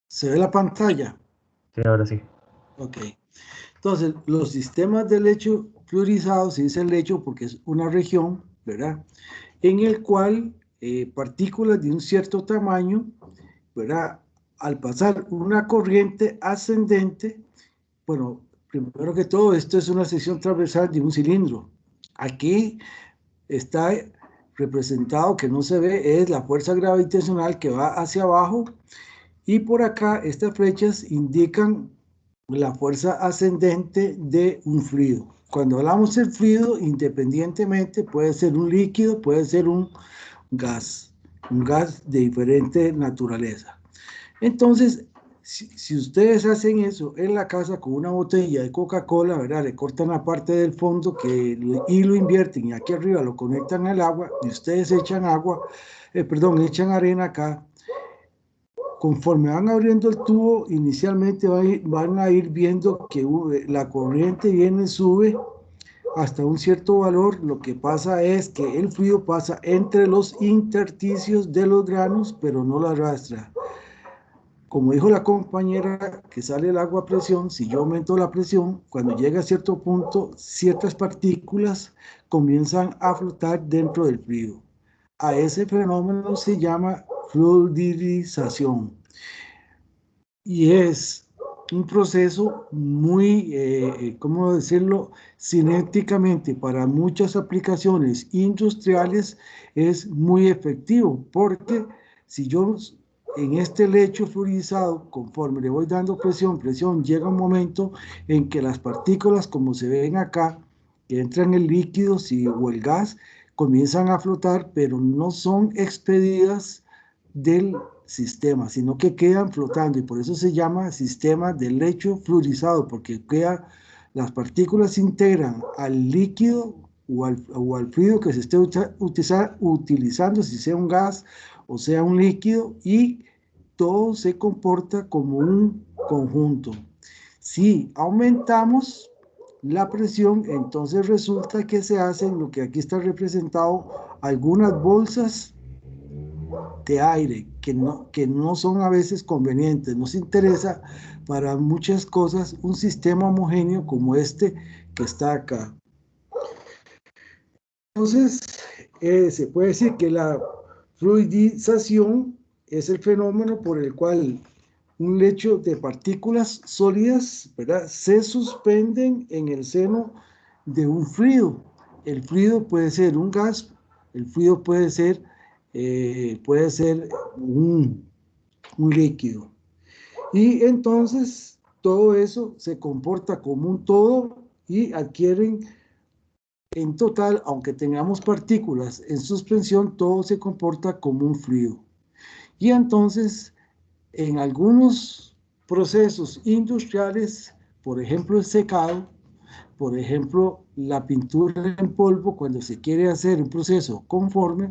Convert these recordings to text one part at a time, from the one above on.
¿Se ve la pantalla? Sí, ahora sí. Ok. Entonces, los sistemas de lecho fluorizado, se dice lecho porque es una región, ¿verdad? En el cual partículas de un cierto tamaño, ¿verdad? Al pasar una corriente ascendente, bueno, primero que todo, esto es una sección transversal de un cilindro. Aquí está representado, que no se ve, es la fuerza gravitacional que va hacia abajo y por acá estas flechas indican la fuerza ascendente de un fluido. Cuando hablamos del fluido, independientemente, puede ser un líquido, puede ser un gas de diferente naturaleza. Entonces, si ustedes hacen eso en la casa con una botella de Coca-Cola, ¿verdad? Le cortan la parte del fondo y lo invierten y aquí arriba lo conectan al agua y ustedes echan agua, perdón, echan arena acá. Conforme van abriendo el tubo, inicialmente van a ir viendo que la corriente viene, sube hasta un cierto valor. Lo que pasa es que el fluido pasa entre los intersticios de los granos, pero no lo arrastra. Como dijo la compañera, que sale el agua a presión, si yo aumento la presión, cuando llega a cierto punto, ciertas partículas comienzan a flotar dentro del fluido. A ese fenómeno se llama fluidización y es un proceso muy, ¿cómo decirlo? Cinéticamente para muchas aplicaciones industriales es muy efectivo, porque si yo en este lecho fluidizado, conforme le voy dando presión, presión, llega un momento en que las partículas, como se ven acá, que entran en el líquido o el gas, comienzan a flotar, pero no son expedidas del sistema, sino que quedan flotando y por eso se llama sistema de lecho fluorizado, porque las partículas se integran al líquido o al fluido que se esté utilizando, si sea un gas o sea un líquido, y todo se comporta como un conjunto. Si aumentamos la presión, entonces resulta que se hacen lo que aquí está representado, algunas bolsas de aire que no son a veces convenientes. Nos interesa para muchas cosas un sistema homogéneo como este que está acá. Entonces, se puede decir que la fluidización es el fenómeno por el cual un lecho de partículas sólidas, ¿verdad?, se suspenden en el seno de un fluido. El fluido puede ser un gas, el fluido puede ser un líquido. Y entonces todo eso se comporta como un todo y adquieren en total, aunque tengamos partículas en suspensión, todo se comporta como un fluido. Y entonces, en algunos procesos industriales, por ejemplo, el secado, por ejemplo, la pintura en polvo, cuando se quiere hacer un proceso conforme,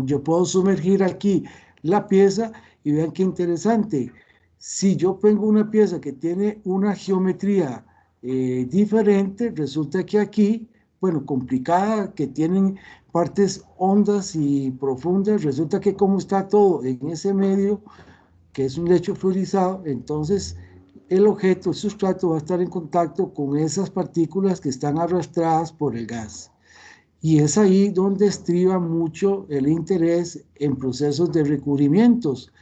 yo puedo sumergir aquí la pieza y vean qué interesante. Si yo pongo una pieza que tiene una geometría diferente, resulta que aquí, bueno, complicada, que tienen partes hondas y profundas, resulta que como está todo en ese medio, que es un lecho fluorizado, entonces el objeto, el sustrato, va a estar en contacto con esas partículas que están arrastradas por el gas. Y es ahí donde estriba mucho el interés en procesos de recubrimientos.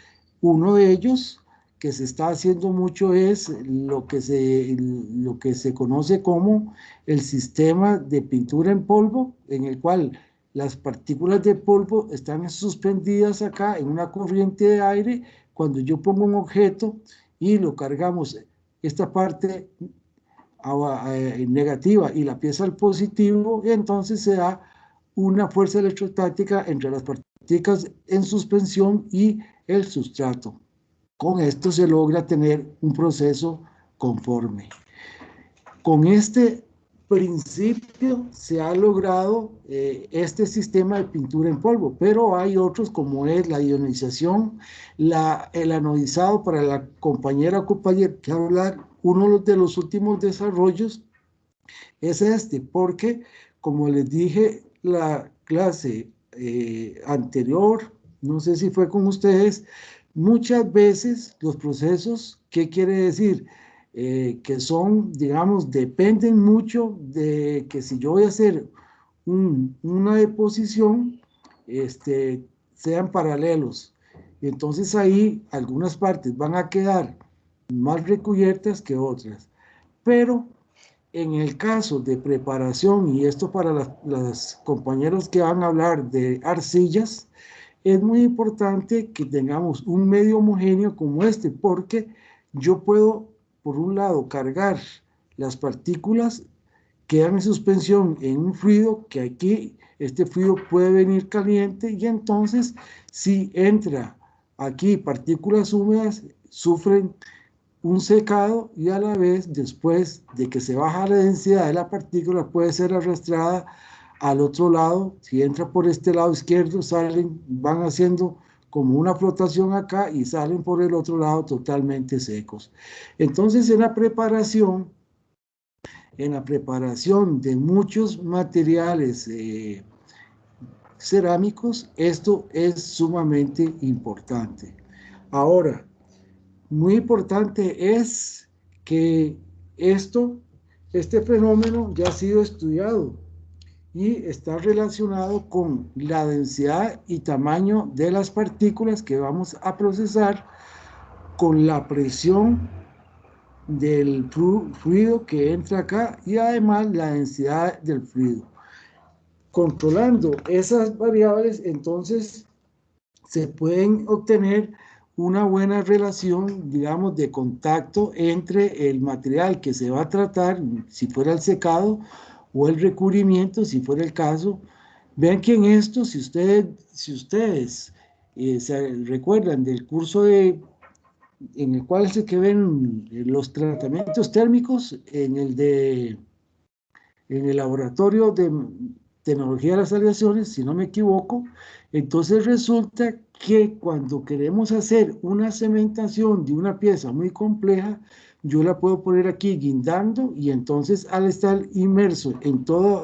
Uno de ellos que se está haciendo mucho es lo que se conoce como el sistema de pintura en polvo, en el cual las partículas de polvo están suspendidas acá en una corriente de aire. Cuando yo pongo un objeto y lo cargamos, esta parte negativa y la pieza al positivo, y entonces se da una fuerza electrostática entre las partículas en suspensión y el sustrato. Con esto se logra tener un proceso conforme. Con este principio se ha logrado este sistema de pintura en polvo, pero hay otros como es la ionización, el anodizado. Para la compañera que hablar, uno de los últimos desarrollos es este, porque como les dije la clase anterior, no sé si fue con ustedes, Muchas veces los procesos, ¿qué quiere decir? Que son, digamos, dependen mucho de que si yo voy a hacer una deposición, sean paralelos. Entonces ahí algunas partes van a quedar más recubiertas que otras. Pero en el caso de preparación, y esto para las compañeros que van a hablar de arcillas, es muy importante que tengamos un medio homogéneo como este, porque yo puedo, por un lado, cargar las partículas, quedan en suspensión en un fluido, que aquí este fluido puede venir caliente, y entonces si entra aquí partículas húmedas, sufren un secado, y a la vez, después de que se baja la densidad de la partícula, puede ser arrastrada al otro lado. Si entra por este lado izquierdo, van haciendo como una flotación acá y salen por el otro lado totalmente secos. Entonces, en la preparación de muchos materiales cerámicos, esto es sumamente importante. Ahora, muy importante es que este fenómeno ya ha sido estudiado y está relacionado con la densidad y tamaño de las partículas que vamos a procesar, con la presión del fluido que entra acá y además la densidad del fluido. Controlando esas variables, entonces se pueden obtener una buena relación, digamos, de contacto entre el material que se va a tratar, si fuera el secado, o el recubrimiento, si fuera el caso. Vean que en esto, si ustedes se recuerdan del curso en el cual se que ven los tratamientos térmicos, en el laboratorio de tecnología de las aleaciones, si no me equivoco, entonces resulta que cuando queremos hacer una cementación de una pieza muy compleja, yo la puedo poner aquí guindando, y entonces al estar inmerso en todo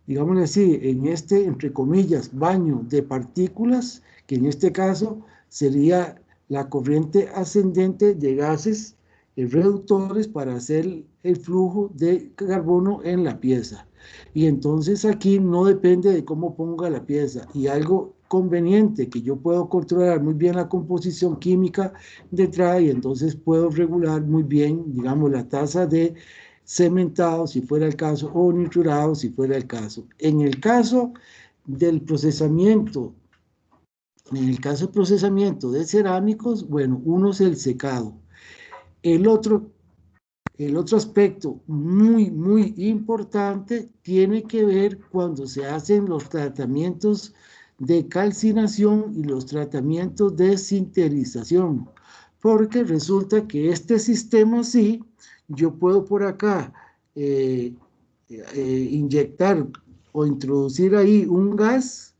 digamos así, en entre comillas, baño de partículas, que en este caso sería la corriente ascendente de gases reductores para hacer el flujo de carbono en la pieza. Y entonces aquí no depende de cómo ponga la pieza. Y algo conveniente, que yo puedo controlar muy bien la composición química detrás, y entonces puedo regular muy bien, digamos, la tasa de cementado, si fuera el caso, o nitrurado, si fuera el caso. En el caso del procesamiento, de cerámicos, bueno, uno es el secado. El otro aspecto muy, muy importante tiene que ver cuando se hacen los tratamientos de calcinación y los tratamientos de sinterización, porque resulta que este sistema sí, yo puedo por acá inyectar o introducir ahí un gas.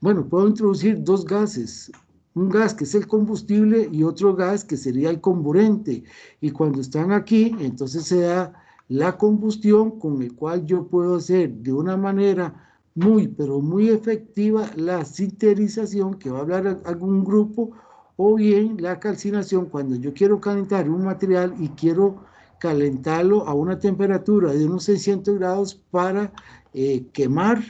Bueno, puedo introducir dos gases, un gas que es el combustible y otro gas que sería el comburente. Y cuando están aquí, entonces se da la combustión, con el cual yo puedo hacer de una manera muy, pero muy efectiva la sinterización, que va a hablar algún grupo, o bien la calcinación, cuando yo quiero calentar un material y quiero calentarlo a una temperatura de unos 600 grados para quemar,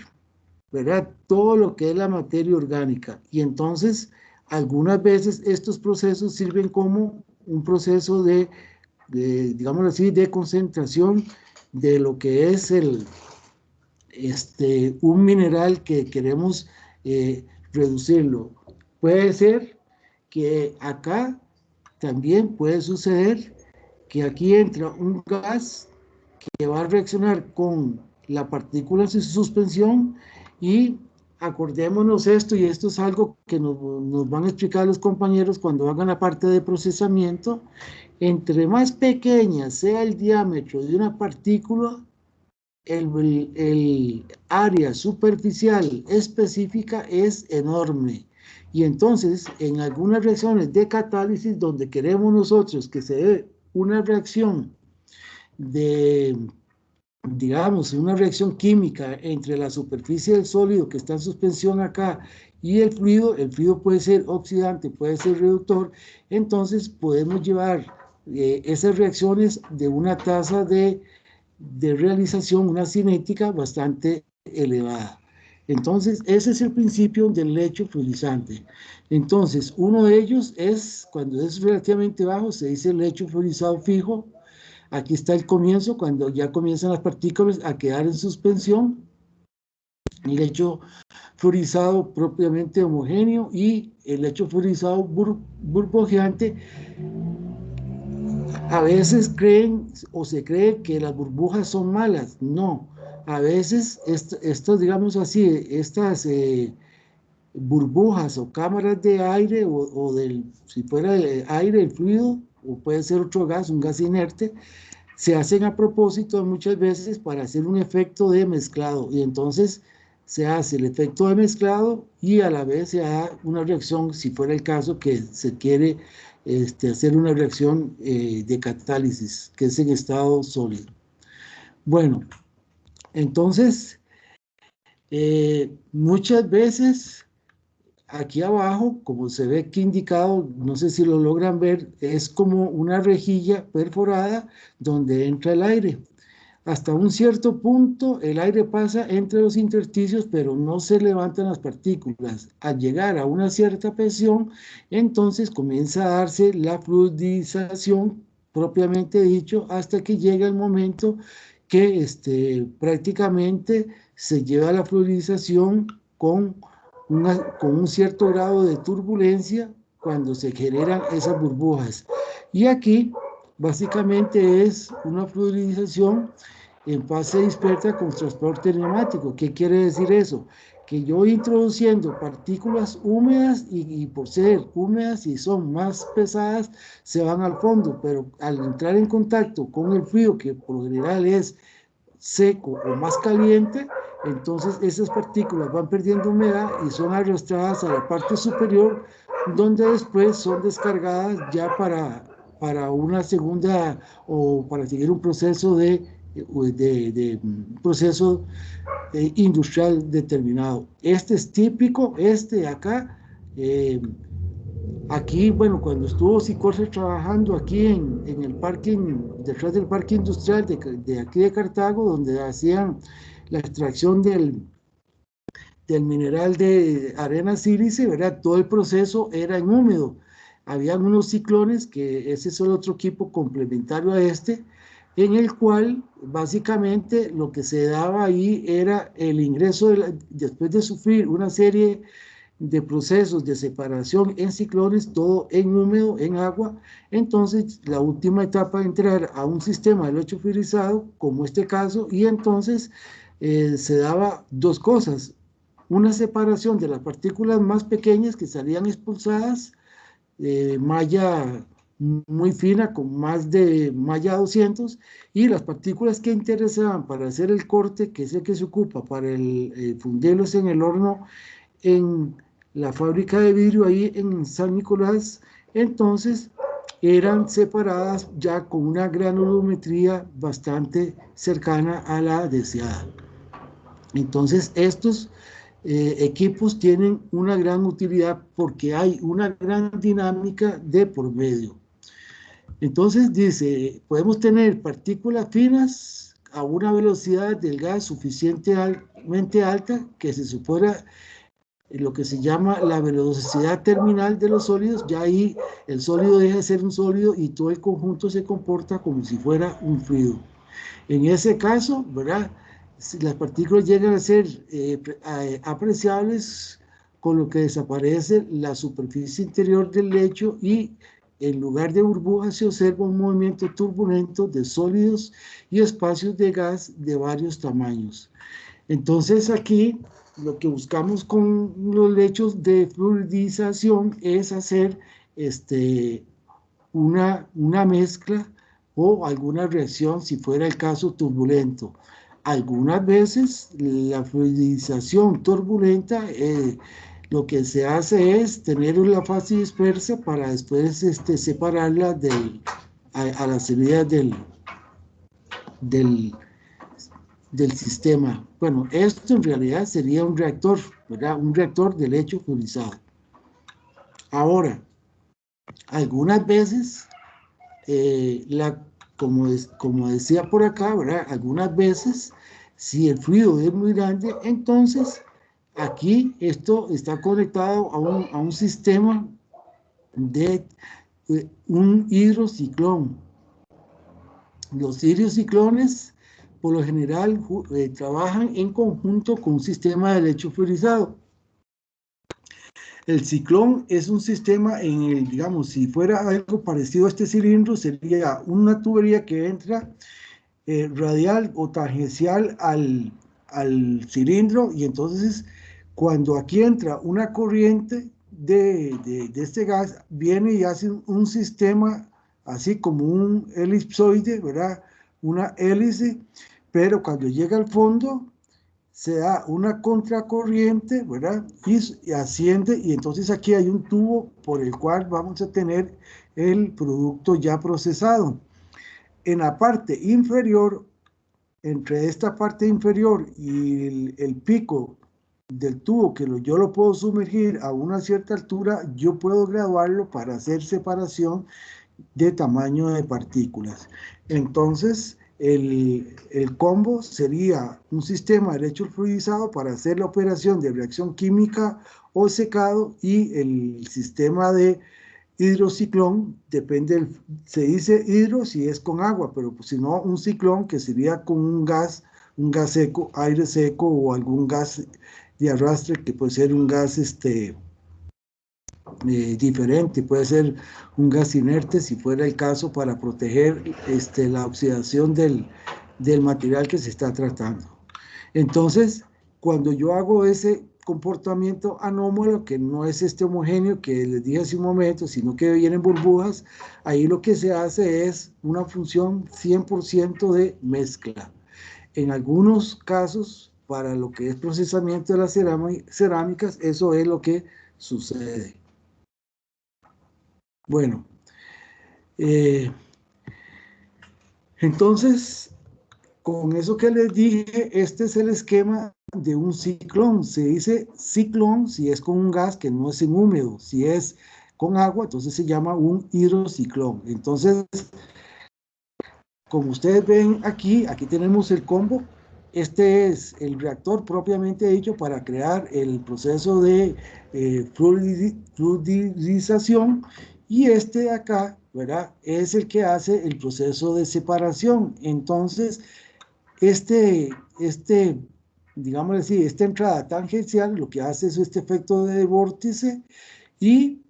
¿verdad? Todo lo que es la materia orgánica. Y entonces, algunas veces estos procesos sirven como un proceso digámoslo así, de concentración de lo que es un mineral que queremos reducirlo. Puede ser que acá también puede suceder que aquí entra un gas que va a reaccionar con la partícula en su suspensión, y acordémonos esto, y esto es algo que nos van a explicar los compañeros cuando hagan la parte de procesamiento. Entre más pequeña sea el diámetro de una partícula, el área superficial específica es enorme. Y entonces, en algunas reacciones de catálisis, donde queremos nosotros que se dé una reacción de digamos, una reacción química entre la superficie del sólido que está en suspensión acá y el fluido puede ser oxidante, puede ser reductor, entonces podemos llevar esas reacciones de una tasa de realización, una cinética bastante elevada. Entonces, ese es el principio del lecho fluorizante. Entonces, uno de ellos es, cuando es relativamente bajo, se dice lecho fluorizado fijo. Aquí está el comienzo, cuando ya comienzan las partículas a quedar en suspensión. El lecho fluorizado propiamente homogéneo y el lecho fluorizado burbujeante. A veces creen o se cree que las burbujas son malas. No, a veces estas, digamos así, estas burbujas o cámaras de aire si fuera de aire, el fluido, o puede ser otro gas, un gas inerte, se hacen a propósito muchas veces para hacer un efecto de mezclado, y entonces se hace el efecto de mezclado y a la vez se da una reacción, si fuera el caso que se quiere hacer una reacción de catálisis, que es en estado sólido. Bueno, entonces, muchas veces aquí abajo, como se ve aquí indicado, no sé si lo logran ver, es como una rejilla perforada donde entra el aire. Hasta un cierto punto el aire pasa entre los intersticios, pero no se levantan las partículas. Al llegar a una cierta presión, entonces comienza a darse la fluidización propiamente dicho, hasta que llega el momento que prácticamente se lleva la fluidización con un cierto grado de turbulencia cuando se generan esas burbujas. Y aquí básicamente es una fluidización en fase dispersa con transporte neumático. ¿Qué quiere decir eso? Que yo introduciendo partículas húmedas y por ser húmedas y son más pesadas, se van al fondo, pero al entrar en contacto con el fluido, que por lo general es seco o más caliente, entonces esas partículas van perdiendo humedad y son arrastradas a la parte superior, donde después son descargadas ya para una segunda o para seguir un proceso de proceso industrial determinado. Este es típico, de acá. Aquí, bueno, cuando estuvo Sicorse trabajando aquí en el parking, detrás del parque industrial de aquí de Cartago, donde hacían la extracción del mineral de arena sílice, ¿verdad? Todo el proceso era en húmedo. Habían unos ciclones, que ese es el otro equipo complementario a en el cual básicamente lo que se daba ahí era el ingreso, después de sufrir una serie de procesos de separación en ciclones, todo en húmedo, en agua, entonces la última etapa de entrar a un sistema de lecho fluidizado, como este caso, y entonces se daba dos cosas: una separación de las partículas más pequeñas que salían expulsadas, malla muy fina, con más de malla 200, y las partículas que interesaban para hacer el corte, que es el que se ocupa para fundirlos en el horno, en la fábrica de vidrio ahí en San Nicolás, entonces eran separadas ya con una granulometría bastante cercana a la deseada. Entonces estos equipos tienen una gran utilidad porque hay una gran dinámica de por medio. Entonces dice, podemos tener partículas finas a una velocidad del gas suficientemente alta, que se supone lo que se llama la velocidad terminal de los sólidos. Ya ahí el sólido deja de ser un sólido y todo el conjunto se comporta como si fuera un fluido. En ese caso, ¿verdad?, si las partículas llegan a ser apreciables, con lo que desaparece la superficie interior del lecho y en lugar de burbujas se observa un movimiento turbulento de sólidos y espacios de gas de varios tamaños. Entonces aquí lo que buscamos con los lechos de fluidización es hacer una mezcla o alguna reacción, si fuera el caso turbulento. Algunas veces la fluidización turbulenta, lo que se hace es tener la fase dispersa para después separarla a las salidas del del sistema. Bueno, esto en realidad sería un reactor, ¿verdad? Un reactor de lecho fluorizado. Ahora, algunas veces, como decía por acá, ¿verdad? Algunas veces, si el fluido es muy grande, entonces aquí esto está conectado a un sistema de un hidrociclón. Los hidrociclones, por lo general, trabajan en conjunto con un sistema de lecho fluorizado. El ciclón es un sistema en el, digamos, si fuera algo parecido a este cilindro, sería una tubería que entra radial o tangencial al cilindro, y entonces cuando aquí entra una corriente de este gas, viene y hace un sistema así como un elipsoide, ¿verdad? Una hélice, pero cuando llega al fondo se da una contracorriente, ¿verdad? Y asciende, y entonces aquí hay un tubo por el cual vamos a tener el producto ya procesado. En la parte inferior, entre esta parte inferior y el pico del tubo, que yo lo puedo sumergir a una cierta altura, yo puedo graduarlo para hacer separación de tamaño de partículas. Entonces, el combo sería un sistema de lecho fluidizado para hacer la operación de reacción química o secado, y el sistema de hidrociclón, depende, se dice hidro si es con agua, pero pues, si no, un ciclón que sería con un gas seco, aire seco, o algún gas de arrastre que puede ser un gas diferente, puede ser un gas inerte si fuera el caso, para proteger la oxidación del material que se está tratando. Entonces, cuando yo hago ese comportamiento anómalo, que no es homogéneo que les dije hace un momento, sino que vienen burbujas, ahí lo que se hace es una función 100% de mezcla. En algunos casos, para lo que es procesamiento de las cerámicas, eso es lo que sucede. Bueno, entonces, con eso que les dije, este es el esquema de un ciclón. Se dice ciclón si es con un gas que no es en húmedo. Si es con agua, entonces se llama un hidrociclón. Entonces, como ustedes ven aquí tenemos el combo. Este es el reactor propiamente dicho para crear el proceso de fluidización, y este de acá, ¿verdad? Es el que hace el proceso de separación. Entonces, digamos así, esta entrada tangencial lo que hace es este efecto de vórtice, y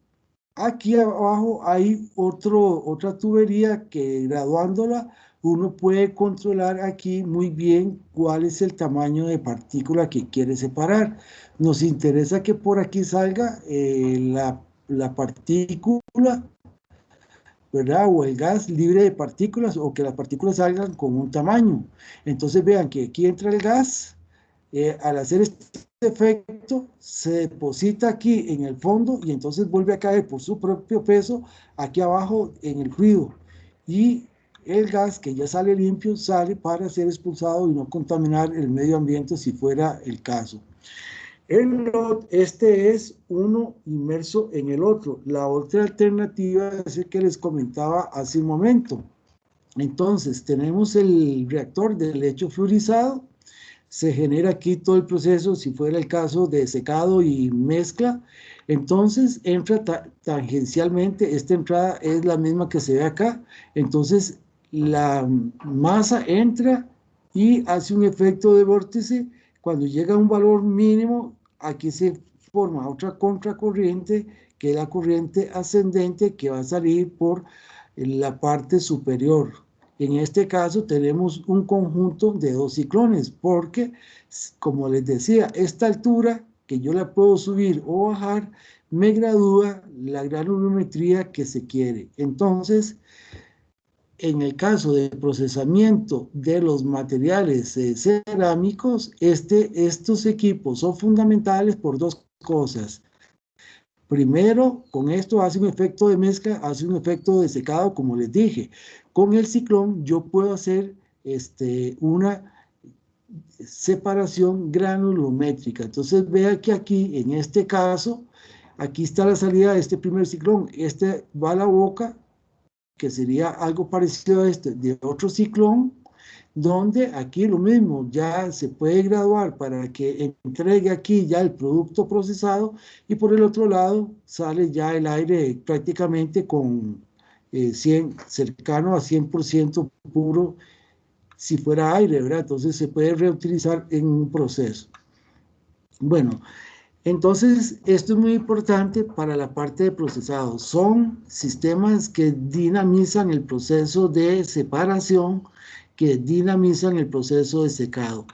aquí abajo hay otra tubería que, graduándola, uno puede controlar aquí muy bien cuál es el tamaño de partícula que quiere separar. Nos interesa que por aquí salga la partícula, ¿verdad? O el gas libre de partículas, o que las partículas salgan con un tamaño. Entonces vean que aquí entra el gas, al hacer este efecto se deposita aquí en el fondo, y entonces vuelve a caer por su propio peso aquí abajo en el fluido, y el gas que ya sale limpio sale para ser expulsado y no contaminar el medio ambiente si fuera el caso. Este es uno inmerso en el otro. La otra alternativa es el que les comentaba hace un momento. Entonces, tenemos el reactor de lecho fluorizado. Se genera aquí todo el proceso, si fuera el caso de secado y mezcla. Entonces, entra tangencialmente. Esta entrada es la misma que se ve acá. Entonces, la masa entra y hace un efecto de vórtice. Cuando llega a un valor mínimo, aquí se forma otra contracorriente, que es la corriente ascendente, que va a salir por la parte superior. En este caso tenemos un conjunto de dos ciclones, porque, como les decía, esta altura que yo la puedo subir o bajar me gradúa la granulometría que se quiere. Entonces, en el caso de procesamiento de los materiales cerámicos, estos equipos son fundamentales por dos cosas. Primero, con esto hace un efecto de mezcla, hace un efecto de secado, como les dije. Con el ciclón yo puedo hacer separación granulométrica. Entonces vea que aquí, en este caso, aquí está la salida de este primer ciclón. Este va a la boca, que sería algo parecido a este, de otro ciclón, donde aquí lo mismo, ya se puede graduar para que entregue aquí ya el producto procesado, y por el otro lado sale ya el aire prácticamente con 100, cercano a 100% puro, si fuera aire, ¿verdad? Entonces se puede reutilizar en un proceso. Bueno, entonces esto es muy importante para la parte de procesado. Son sistemas que dinamizan el proceso de separación, que dinamizan el proceso de secado.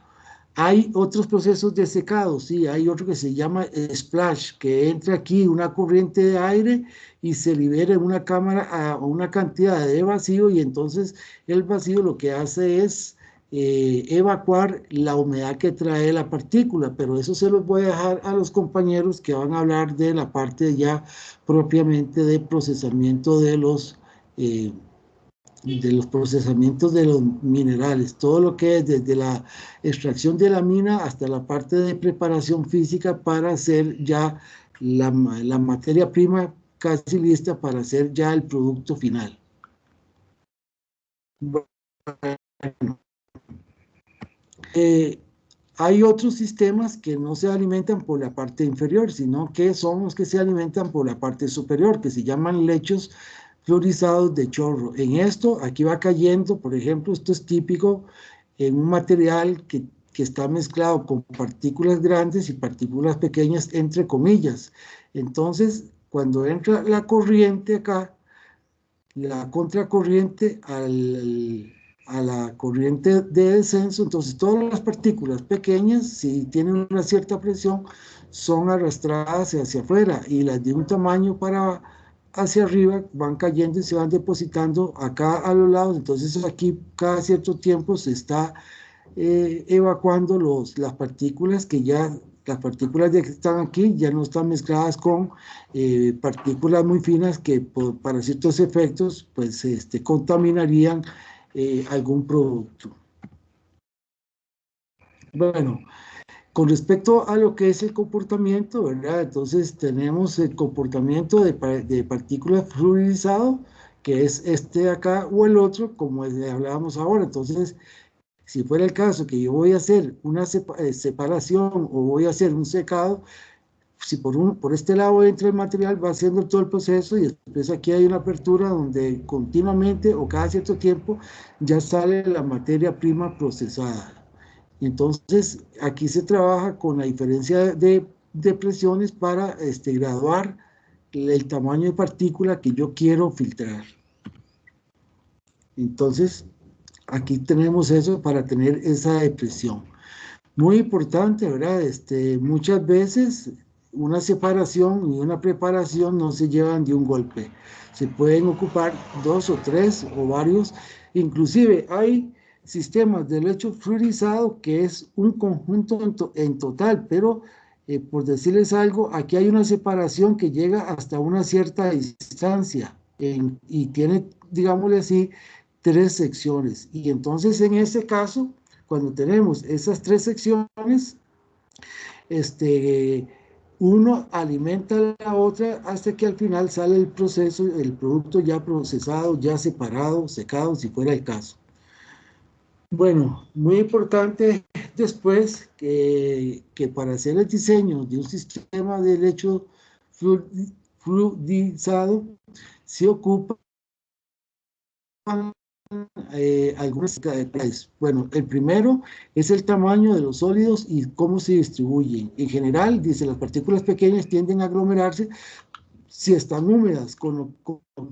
Hay otros procesos de secado, sí, hay otro que se llama splash, que entra aquí una corriente de aire y se libera en una cámara a una cantidad de vacío, y entonces el vacío lo que hace es evacuar la humedad que trae la partícula, pero eso se los voy a dejar a los compañeros que van a hablar de la parte ya propiamente de procesamiento de los procesamientos de los minerales, todo lo que es desde la extracción de la mina hasta la parte de preparación física para hacer ya la materia prima casi lista para hacer ya el producto final. Bueno, hay otros sistemas que no se alimentan por la parte inferior, sino que son los que se alimentan por la parte superior, que se llaman lechos fluorizados de chorro. En esto, aquí va cayendo, por ejemplo, esto es típico en un material que está mezclado con partículas grandes y partículas pequeñas, entre comillas. Entonces, cuando entra la corriente acá, la contracorriente a la corriente de descenso, entonces todas las partículas pequeñas, si tienen una cierta presión, son arrastradas hacia afuera, y las de un tamaño para hacia arriba van cayendo y se van depositando acá a los lados. Entonces aquí cada cierto tiempo se está evacuando las partículas que ya, las partículas que están aquí ya no están mezcladas con partículas muy finas que para ciertos efectos pues contaminarían algún producto. Bueno, con respecto a lo que es el comportamiento, ¿verdad? Entonces tenemos el comportamiento de partículas fluidizado, que es este de acá, o el otro, como hablábamos ahora. Entonces, si fuera el caso que yo voy a hacer una separación o voy a hacer un secado, si por este lado entra el material, va haciendo todo el proceso, y después aquí hay una apertura donde continuamente o cada cierto tiempo ya sale la materia prima procesada. Entonces, aquí se trabaja con la diferencia de presiones para graduar el tamaño de partícula que yo quiero filtrar. Entonces, aquí tenemos eso para tener esa depresión. Muy importante, ¿verdad? Muchas veces una separación y una preparación no se llevan de un golpe. Se pueden ocupar 2 o 3 o varios. Inclusive hay sistemas de lecho fluidizado que es un conjunto en total, pero por decirles algo, aquí hay una separación que llega hasta una cierta distancia y tiene, digámosle así, 3 secciones. Y entonces en ese caso, cuando tenemos esas 3 secciones, uno alimenta a la otra hasta que al final sale el proceso, el producto ya procesado, ya separado, secado, si fuera el caso. Bueno, muy importante después que para hacer el diseño de un sistema de lecho fluidizado se ocupa algunas detalles. Bueno, el primero es el tamaño de los sólidos y cómo se distribuyen. En general, dice, las partículas pequeñas tienden a aglomerarse si están húmedas, con lo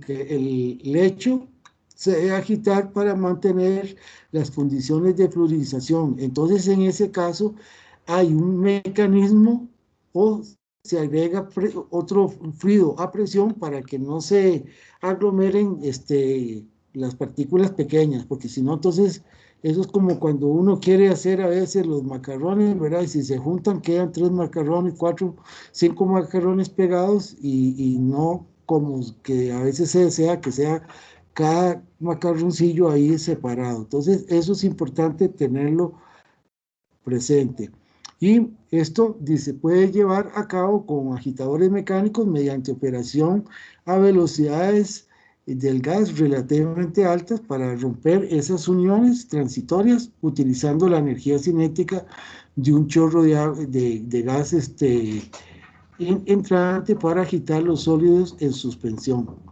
que el lecho se debe agitar para mantener las condiciones de fluidización. Entonces, en ese caso, hay un mecanismo o se agrega otro fluido a presión para que no se aglomeren las partículas pequeñas, porque si no, entonces, eso es como cuando uno quiere hacer a veces los macarrones, ¿verdad? Y si se juntan, quedan 3 macarrones, 4, 5 macarrones pegados, y no como que a veces se desea que sea cada macarroncillo ahí separado. Entonces, eso es importante tenerlo presente. Y esto se puede llevar a cabo con agitadores mecánicos mediante operación a velocidades del gas relativamente altas para romper esas uniones transitorias utilizando la energía cinética de un chorro de gas entrante para agitar los sólidos en suspensión.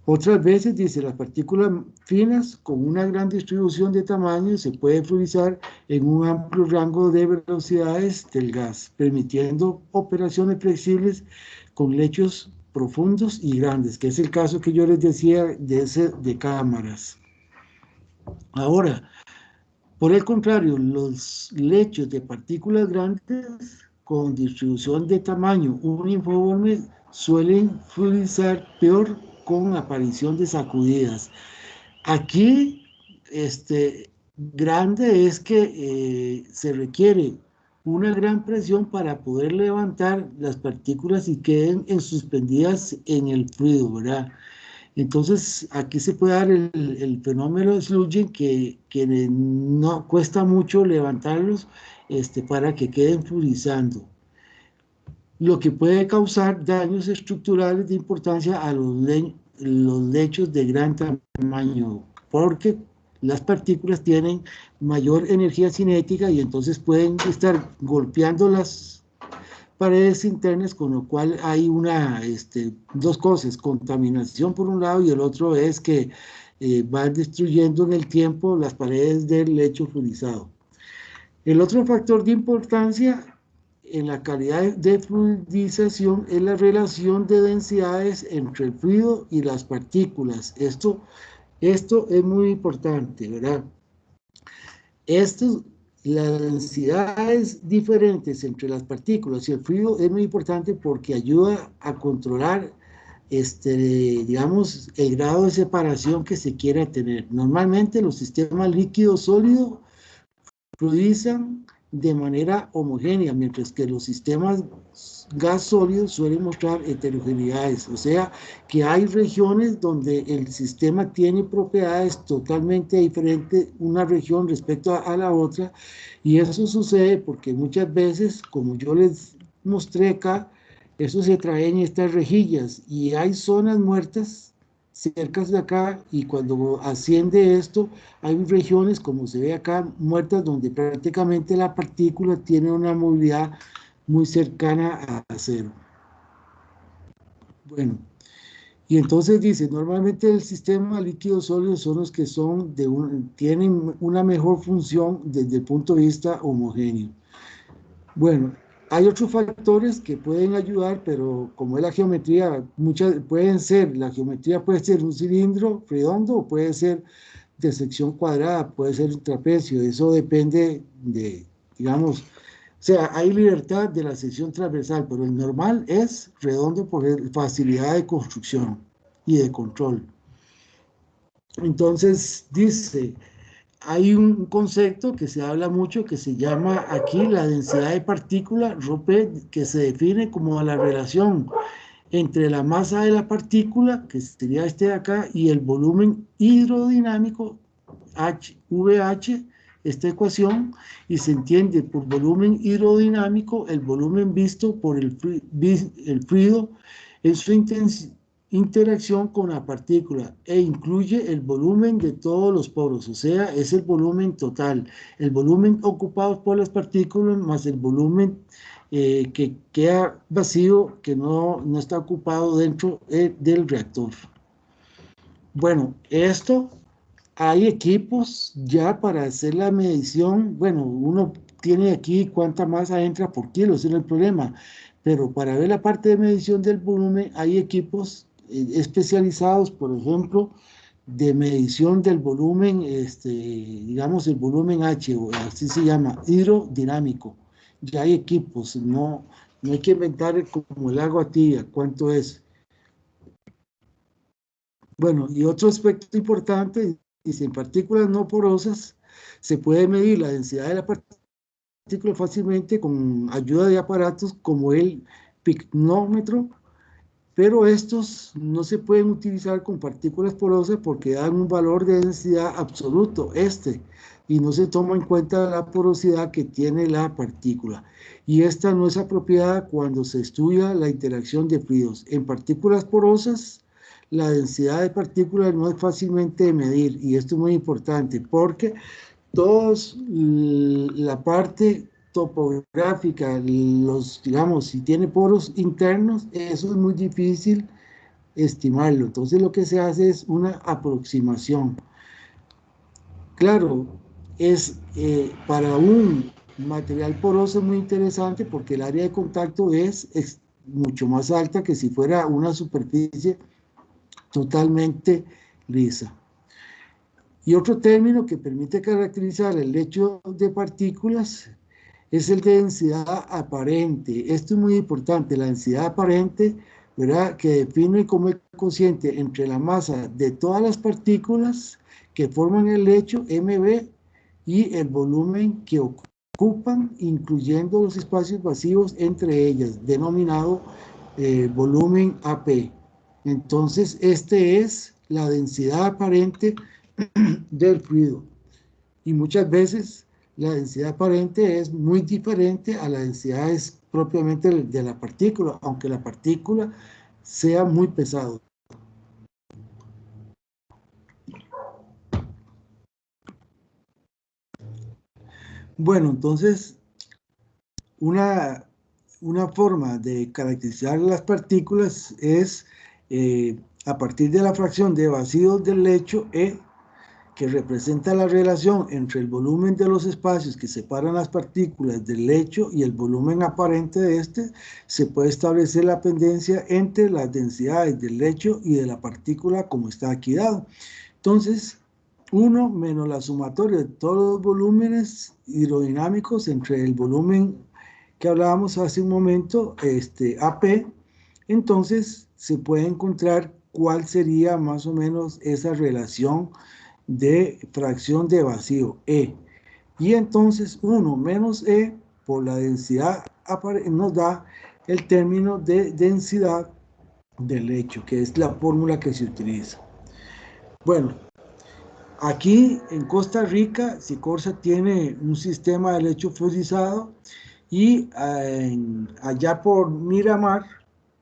Otras veces, las partículas finas con una gran distribución de tamaño se puede fluidizar en un amplio rango de velocidades del gas, permitiendo operaciones flexibles con lechos profundos y grandes, que es el caso que yo les decía de cámaras. Ahora, por el contrario, los lechos de partículas grandes con distribución de tamaño uniforme suelen fluidizar peor con aparición de sacudidas. Aquí, grande es que se requiere una gran presión para poder levantar las partículas y queden suspendidas en el fluido, ¿verdad? Entonces, aquí se puede dar el fenómeno de sludging que no cuesta mucho levantarlos para que queden fluidizando, lo que puede causar daños estructurales de importancia a los lechos de gran tamaño, porque las partículas tienen mayor energía cinética y entonces pueden estar golpeando las paredes internas, con lo cual hay dos cosas: contaminación por un lado, y el otro es que van destruyendo en el tiempo las paredes del lecho fluidizado. El otro factor de importancia en la calidad de fluidización es la relación de densidades entre el fluido y las partículas. Esto es muy importante, ¿verdad? Las densidades diferentes entre las partículas y el fluido es muy importante porque ayuda a controlar, digamos, el grado de separación que se quiera tener. Normalmente los sistemas líquido-sólido fluidizan de manera homogénea, mientras que los sistemas gas sólidos suelen mostrar heterogeneidades, o sea que hay regiones donde el sistema tiene propiedades totalmente diferentes una región respecto a la otra, y eso sucede porque muchas veces, como yo les mostré acá, eso se trae en estas rejillas y hay zonas muertas cerca de acá, y cuando asciende esto, hay regiones, como se ve acá, muertas, donde prácticamente la partícula tiene una movilidad muy cercana a cero. Bueno, y entonces normalmente el sistema líquido sólido son los que tienen una mejor función desde el punto de vista homogéneo. Bueno, hay otros factores que pueden ayudar, pero como es la geometría, la geometría puede ser un cilindro redondo o puede ser de sección cuadrada, puede ser un trapecio, eso depende digamos, o sea, hay libertad de la sección transversal, pero el normal es redondo por facilidad de construcción y de control. Entonces, hay un concepto que se habla mucho que se llama aquí la densidad de partícula, ρ, que se define como la relación entre la masa de la partícula, que sería de acá, y el volumen hidrodinámico, VH, esta ecuación, y se entiende por volumen hidrodinámico el volumen visto por el fluido en su interacción con la partícula, e incluye el volumen de todos los poros, o sea, es el volumen total, el volumen ocupado por las partículas más el volumen que queda vacío, que no está ocupado dentro del reactor. Bueno, hay equipos ya para hacer la medición. Bueno, uno tiene aquí cuánta masa entra por kilo, ese no es el problema, pero para ver la parte de medición del volumen hay equipos especializados, por ejemplo, de medición del volumen, digamos el volumen H, o así se llama, hidrodinámico. Ya hay equipos, no hay que inventar como el agua tibia, cuánto es. Bueno, y otro aspecto importante, dice, en partículas no porosas se puede medir la densidad de la partícula fácilmente con ayuda de aparatos como el picnómetro, pero estos no se pueden utilizar con partículas porosas porque dan un valor de densidad absoluto. y no se toma en cuenta la porosidad que tiene la partícula. Y esta no es apropiada cuando se estudia la interacción de fluidos. En partículas porosas, la densidad de partículas no es fácilmente de medir, y esto es muy importante porque la parte topográfica, digamos, si tiene poros internos, eso es muy difícil estimarlo. Entonces lo que se hace es una aproximación. Claro, para un material poroso muy interesante porque el área de contacto es mucho más alta que si fuera una superficie totalmente lisa. Y otro término que permite caracterizar el lecho de partículas es el de densidad aparente. Esto es muy importante, la densidad aparente, ¿verdad?, que define como el cociente entre la masa de todas las partículas que forman el lecho, MB, y el volumen que ocupan, incluyendo los espacios vacíos entre ellas, denominado volumen AP. Entonces, este es la densidad aparente del fluido. Y muchas veces la densidad aparente es muy diferente a la densidad propiamente de la partícula, aunque la partícula sea muy pesada. Bueno, entonces, una forma de caracterizar las partículas es a partir de la fracción de vacíos del lecho E, que representa la relación entre el volumen de los espacios que separan las partículas del lecho y el volumen aparente de este, se puede establecer la pendencia entre las densidades del lecho y de la partícula como está aquí dado. Entonces, 1 menos la sumatoria de todos los volúmenes hidrodinámicos entre el volumen que hablábamos hace un momento, AP, entonces se puede encontrar cuál sería más o menos esa relación de fracción de vacío, E. Y entonces 1 menos E por la densidad nos da el término de densidad del lecho, que es la fórmula que se utiliza. Bueno, aquí en Costa Rica, Sicorsa tiene un sistema de lecho fluidizado y allá por Miramar,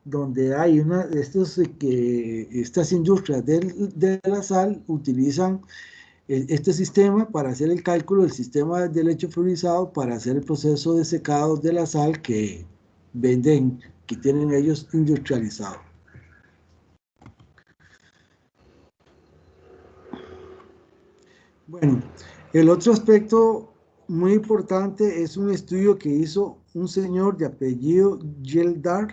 donde hay estas industrias de la sal, utilizan este sistema para hacer el cálculo del sistema de lecho fluidizado para hacer el proceso de secado de la sal que venden, que tienen ellos industrializado. Bueno, el otro aspecto muy importante es un estudio que hizo un señor de apellido Geldar,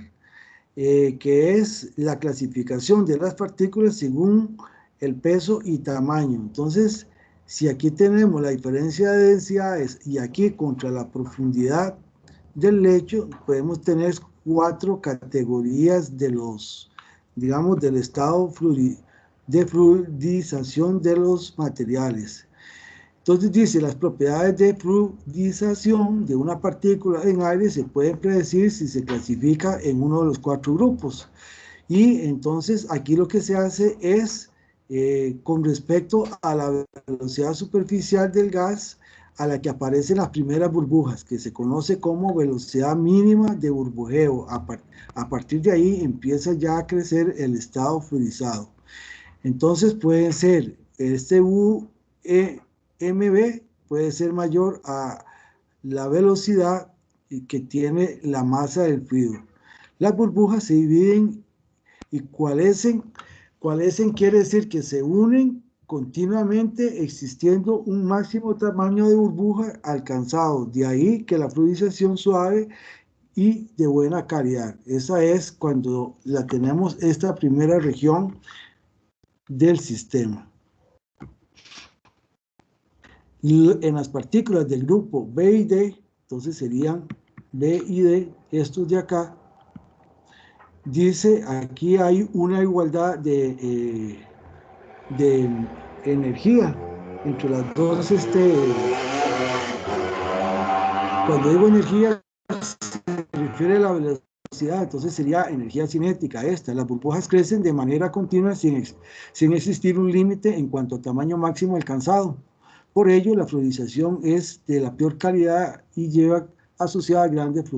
que es la clasificación de las partículas según el peso y tamaño. Entonces, si aquí tenemos la diferencia de densidades y aquí contra la profundidad del lecho, podemos tener 4 categorías de digamos, del estado de fluidización de los materiales. Entonces dice, las propiedades de fluidización de una partícula en aire se pueden predecir si se clasifica en uno de los 4 grupos. Y entonces aquí lo que se hace es, con respecto a la velocidad superficial del gas, a la que aparecen las primeras burbujas, que se conoce como velocidad mínima de burbujeo. A partir de ahí empieza ya a crecer el estado fluidizado. Entonces pueden ser este UMB puede ser mayor a la velocidad que tiene la masa del fluido. Las burbujas se dividen y coalescen. Coalescen quiere decir que se unen continuamente existiendo un máximo tamaño de burbuja alcanzado. De ahí que la fluidización suave y de buena calidad. Esa es cuando la tenemos esta primera región del sistema. Y en las partículas del grupo B y D, entonces serían B y D, estos de acá, dice aquí hay una igualdad de energía entre las dos. Cuando digo energía, se refiere a la velocidad, entonces sería energía cinética esta. Las burbujas crecen de manera continua sin existir un límite en cuanto a tamaño máximo alcanzado. Por ello, la fluorización es de la peor calidad y lleva asociada grandes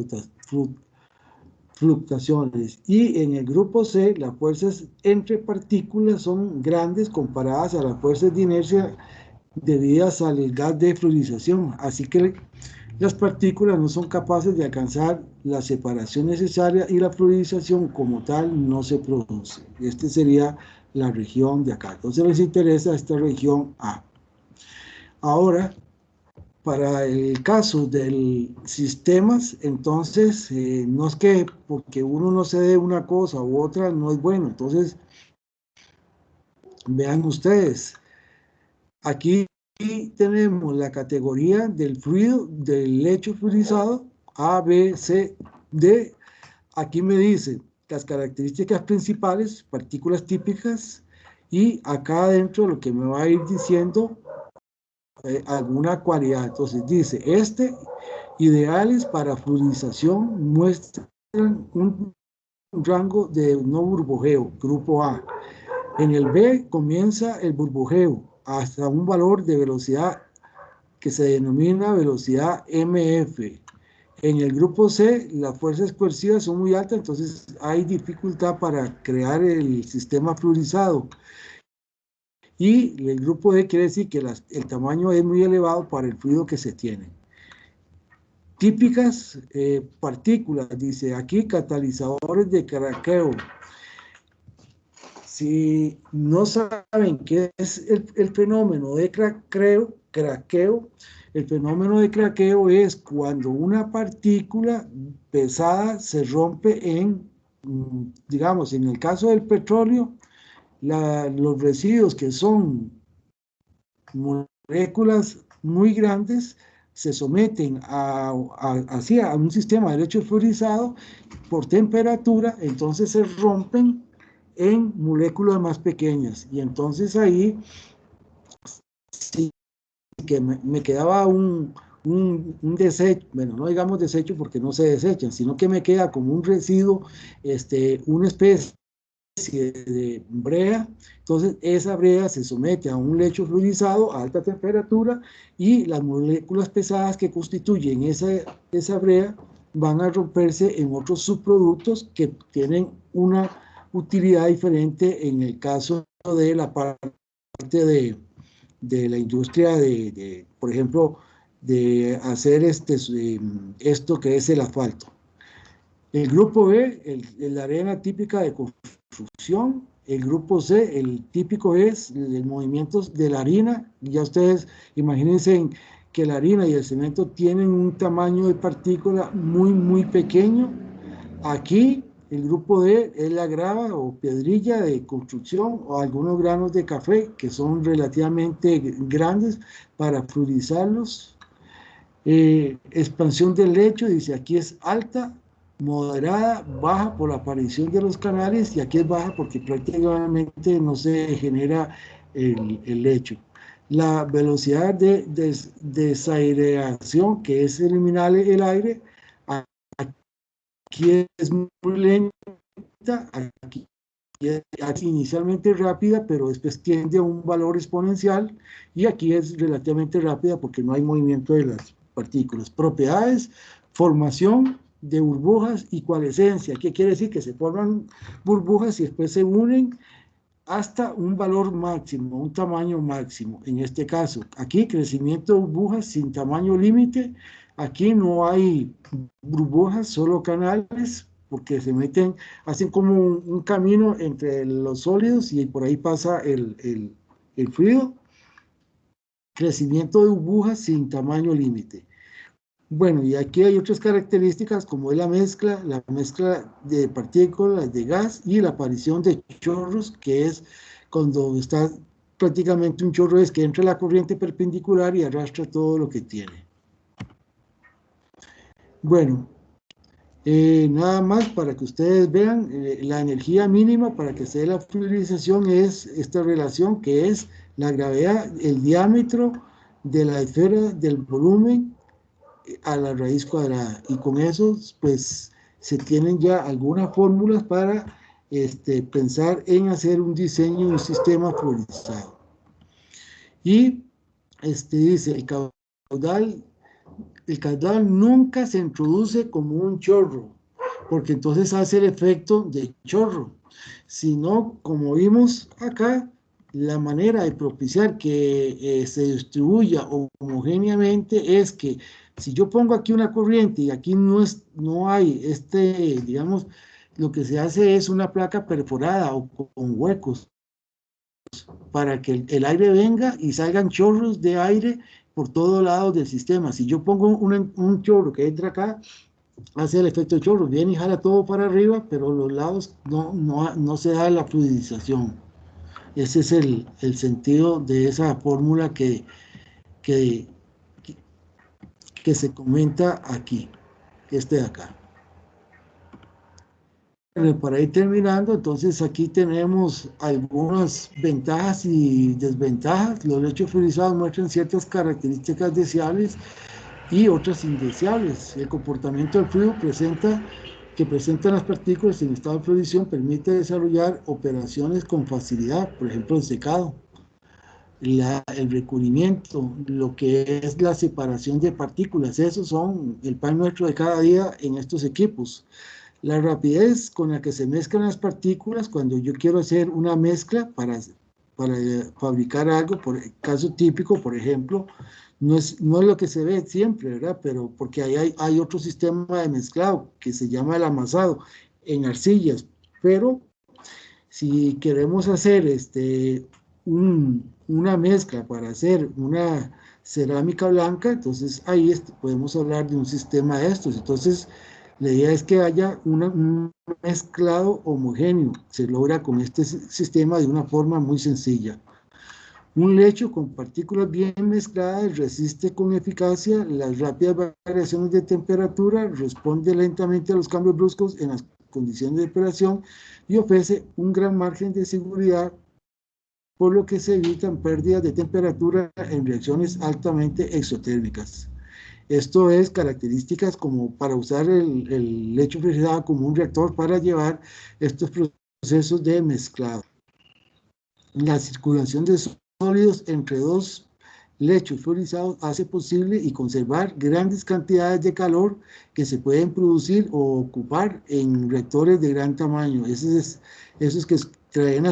fluctuaciones. Y en el grupo C, las fuerzas entre partículas son grandes comparadas a las fuerzas de inercia debidas al gas de fluorización. Así que las partículas no son capaces de alcanzar la separación necesaria y la fluorización como tal no se produce. Esta sería la región de acá. Entonces les interesa esta región A. Ahora, para el caso de sistemas, entonces no es que porque uno no se dé una cosa u otra no es bueno. Entonces, vean ustedes, aquí tenemos la categoría del fluido, del lecho fluidizado, A, B, C, D. Aquí me dice las características principales, partículas típicas, y acá adentro lo que me va a ir diciendo alguna cualidad. Entonces dice, ideales para fluidización muestran un rango de no burbujeo, grupo A. En el B comienza el burbujeo hasta un valor de velocidad que se denomina velocidad MF. En el grupo C, las fuerzas coercivas son muy altas, entonces hay dificultad para crear el sistema fluidizado. Y el grupo D quiere decir que el tamaño es muy elevado para el fluido que se tiene. Típicas partículas, dice aquí, catalizadores de craqueo. Si no saben qué es el fenómeno de craqueo, el fenómeno de craqueo es cuando una partícula pesada se rompe en, digamos, en el caso del petróleo, los residuos que son moléculas muy grandes se someten a un sistema de lecho fluorizado por temperatura, entonces se rompen en moléculas más pequeñas. Y entonces ahí sí que me quedaba un desecho, bueno, no digamos desecho porque no se desechan, sino que me queda como un residuo, una especie de brea. Entonces esa brea se somete a un lecho fluidizado a alta temperatura y las moléculas pesadas que constituyen esa brea van a romperse en otros subproductos que tienen una utilidad diferente en el caso de la parte de la industria por ejemplo, de hacer esto que es el asfalto. El grupo B, la arena típica de construcción. El grupo C, el típico es el movimiento de la harina. Ya ustedes imagínense que la harina y el cemento tienen un tamaño de partícula muy, muy pequeño. Aquí el grupo D es la grava o piedrilla de construcción o algunos granos de café que son relativamente grandes para fluidizarlos. Expansión del lecho, dice aquí es alta, moderada, baja por la aparición de los canales y aquí es baja porque prácticamente no se genera el lecho. La velocidad de desaireación, que es eliminar el aire, aquí es muy lenta, aquí es inicialmente rápida, pero después tiende a un valor exponencial y aquí es relativamente rápida porque no hay movimiento de las partículas. Propiedades, formación de burbujas y coalescencia. ¿Qué quiere decir? Que se forman burbujas y después se unen hasta un valor máximo, un tamaño máximo. En este caso, aquí crecimiento de burbujas sin tamaño límite. Aquí no hay burbujas, solo canales, porque se meten, hacen como un camino entre los sólidos y por ahí pasa el fluido. Crecimiento de burbujas sin tamaño límite. Bueno, y aquí hay otras características como es la mezcla de partículas de gas y la aparición de chorros, que es cuando está prácticamente un chorro, es que entra la corriente perpendicular y arrastra todo lo que tiene. Bueno, nada más para que ustedes vean, la energía mínima para que se dé la fluidización es esta relación que es la gravedad, el diámetro de la esfera del volumen a la raíz cuadrada, y con eso pues se tienen ya algunas fórmulas para pensar en hacer un diseño de un sistema fluidizado. Y dice, el caudal nunca se introduce como un chorro, porque entonces hace el efecto de chorro, sino, como vimos acá, la manera de propiciar que se distribuya homogéneamente es que si yo pongo aquí una corriente y aquí no hay digamos, lo que se hace es una placa perforada o con huecos para que el aire venga y salgan chorros de aire por todos lados del sistema. Si yo pongo un chorro que entra acá, hace el efecto de chorro, viene y jala todo para arriba, pero los lados no se da la fluidización. Ese es el sentido de esa fórmula que, que se comenta aquí, este de acá. Para ir terminando, entonces aquí tenemos algunas ventajas y desventajas. Los lechos fluidizados muestran ciertas características deseables y otras indeseables. El comportamiento del fluido que presentan las partículas en estado de fluidización permite desarrollar operaciones con facilidad, por ejemplo, el secado, el recubrimiento, lo que es la separación de partículas. Esos son el pan nuestro de cada día en estos equipos. La rapidez con la que se mezclan las partículas cuando yo quiero hacer una mezcla para fabricar algo, por el caso típico, por ejemplo, no es lo que se ve siempre, ¿verdad? Pero porque hay otro sistema de mezclado que se llama el amasado en arcillas, pero si queremos hacer una mezcla para hacer una cerámica blanca, entonces ahí podemos hablar de un sistema de estos. Entonces, la idea es que haya un mezclado homogéneo. Se logra con este sistema de una forma muy sencilla. Un lecho con partículas bien mezcladas resiste con eficacia las rápidas variaciones de temperatura, responde lentamente a los cambios bruscos en las condiciones de operación y ofrece un gran margen de seguridad, por lo que se evitan pérdidas de temperatura en reacciones altamente exotérmicas. Esto es características como para usar el lecho refrigerado como un reactor para llevar estos procesos de mezclado. La circulación de sólidos entre dos lechos fluorizados hace posible y conservar grandes cantidades de calor que se pueden producir o ocupar en reactores de gran tamaño. Esos que traen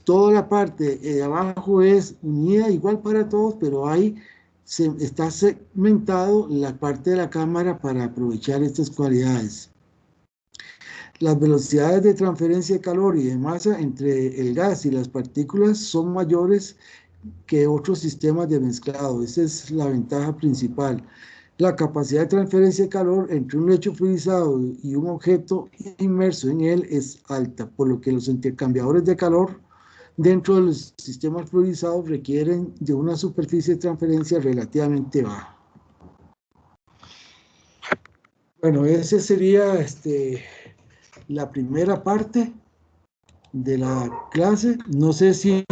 toda la parte de abajo es unida igual para todos, pero ahí está segmentado la parte de la cámara para aprovechar estas cualidades. Las velocidades de transferencia de calor y de masa entre el gas y las partículas son mayores que otros sistemas de mezclado. Esa es la ventaja principal. La capacidad de transferencia de calor entre un lecho fluidizado y un objeto inmerso en él es alta, por lo que los intercambiadores de calor dentro de los sistemas fluidizados requieren de una superficie de transferencia relativamente baja. Bueno, ese sería la primera parte de la clase. No sé si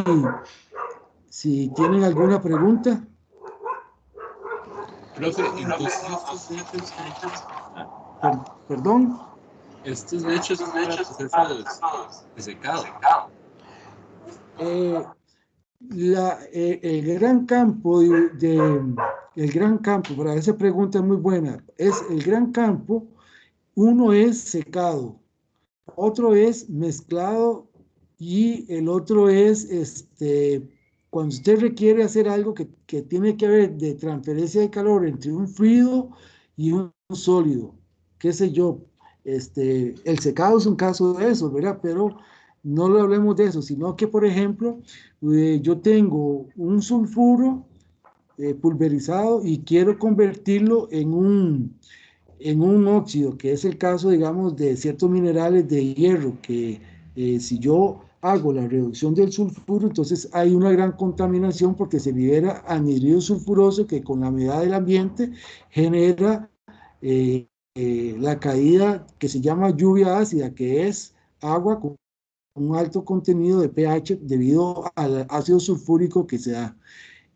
tienen alguna pregunta. Profe, entonces Perdón. estos lechos son para procesos de secado. El gran campo el gran campo, para esa pregunta es muy buena, es el gran campo. Uno es secado, otro es mezclado y el otro es cuando usted requiere hacer algo que tiene que ver de transferencia de calor entre un fluido y un sólido, qué sé yo. El secado es un caso de eso, ¿verdad? Pero no lo hablemos de eso, sino que, por ejemplo, yo tengo un sulfuro pulverizado y quiero convertirlo en un óxido, que es el caso, digamos, de ciertos minerales de hierro, que si yo hago la reducción del sulfuro, entonces hay una gran contaminación porque se libera anhidrido sulfuroso que con la humedad del ambiente genera la caída que se llama lluvia ácida, que es agua con un alto contenido de pH debido al ácido sulfúrico que se da.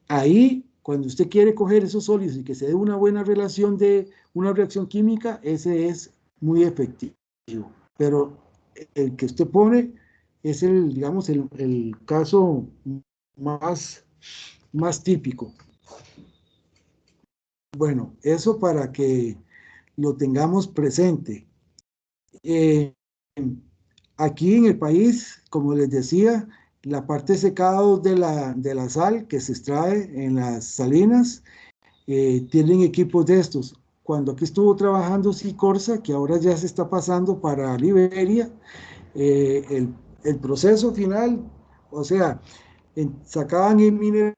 Ahí, cuando usted quiere coger esos sólidos y que se dé una buena relación de una reacción química, ese es muy efectivo. Pero el que usted pone es digamos, el caso más más típico. Bueno, eso para que lo tengamos presente. Aquí en el país, como les decía, la parte secada de la sal que se extrae en las salinas, tienen equipos de estos. Cuando aquí estuvo trabajando Sicorsa, que ahora ya se está pasando para Liberia, el proceso final, o sea, sacaban el mineral,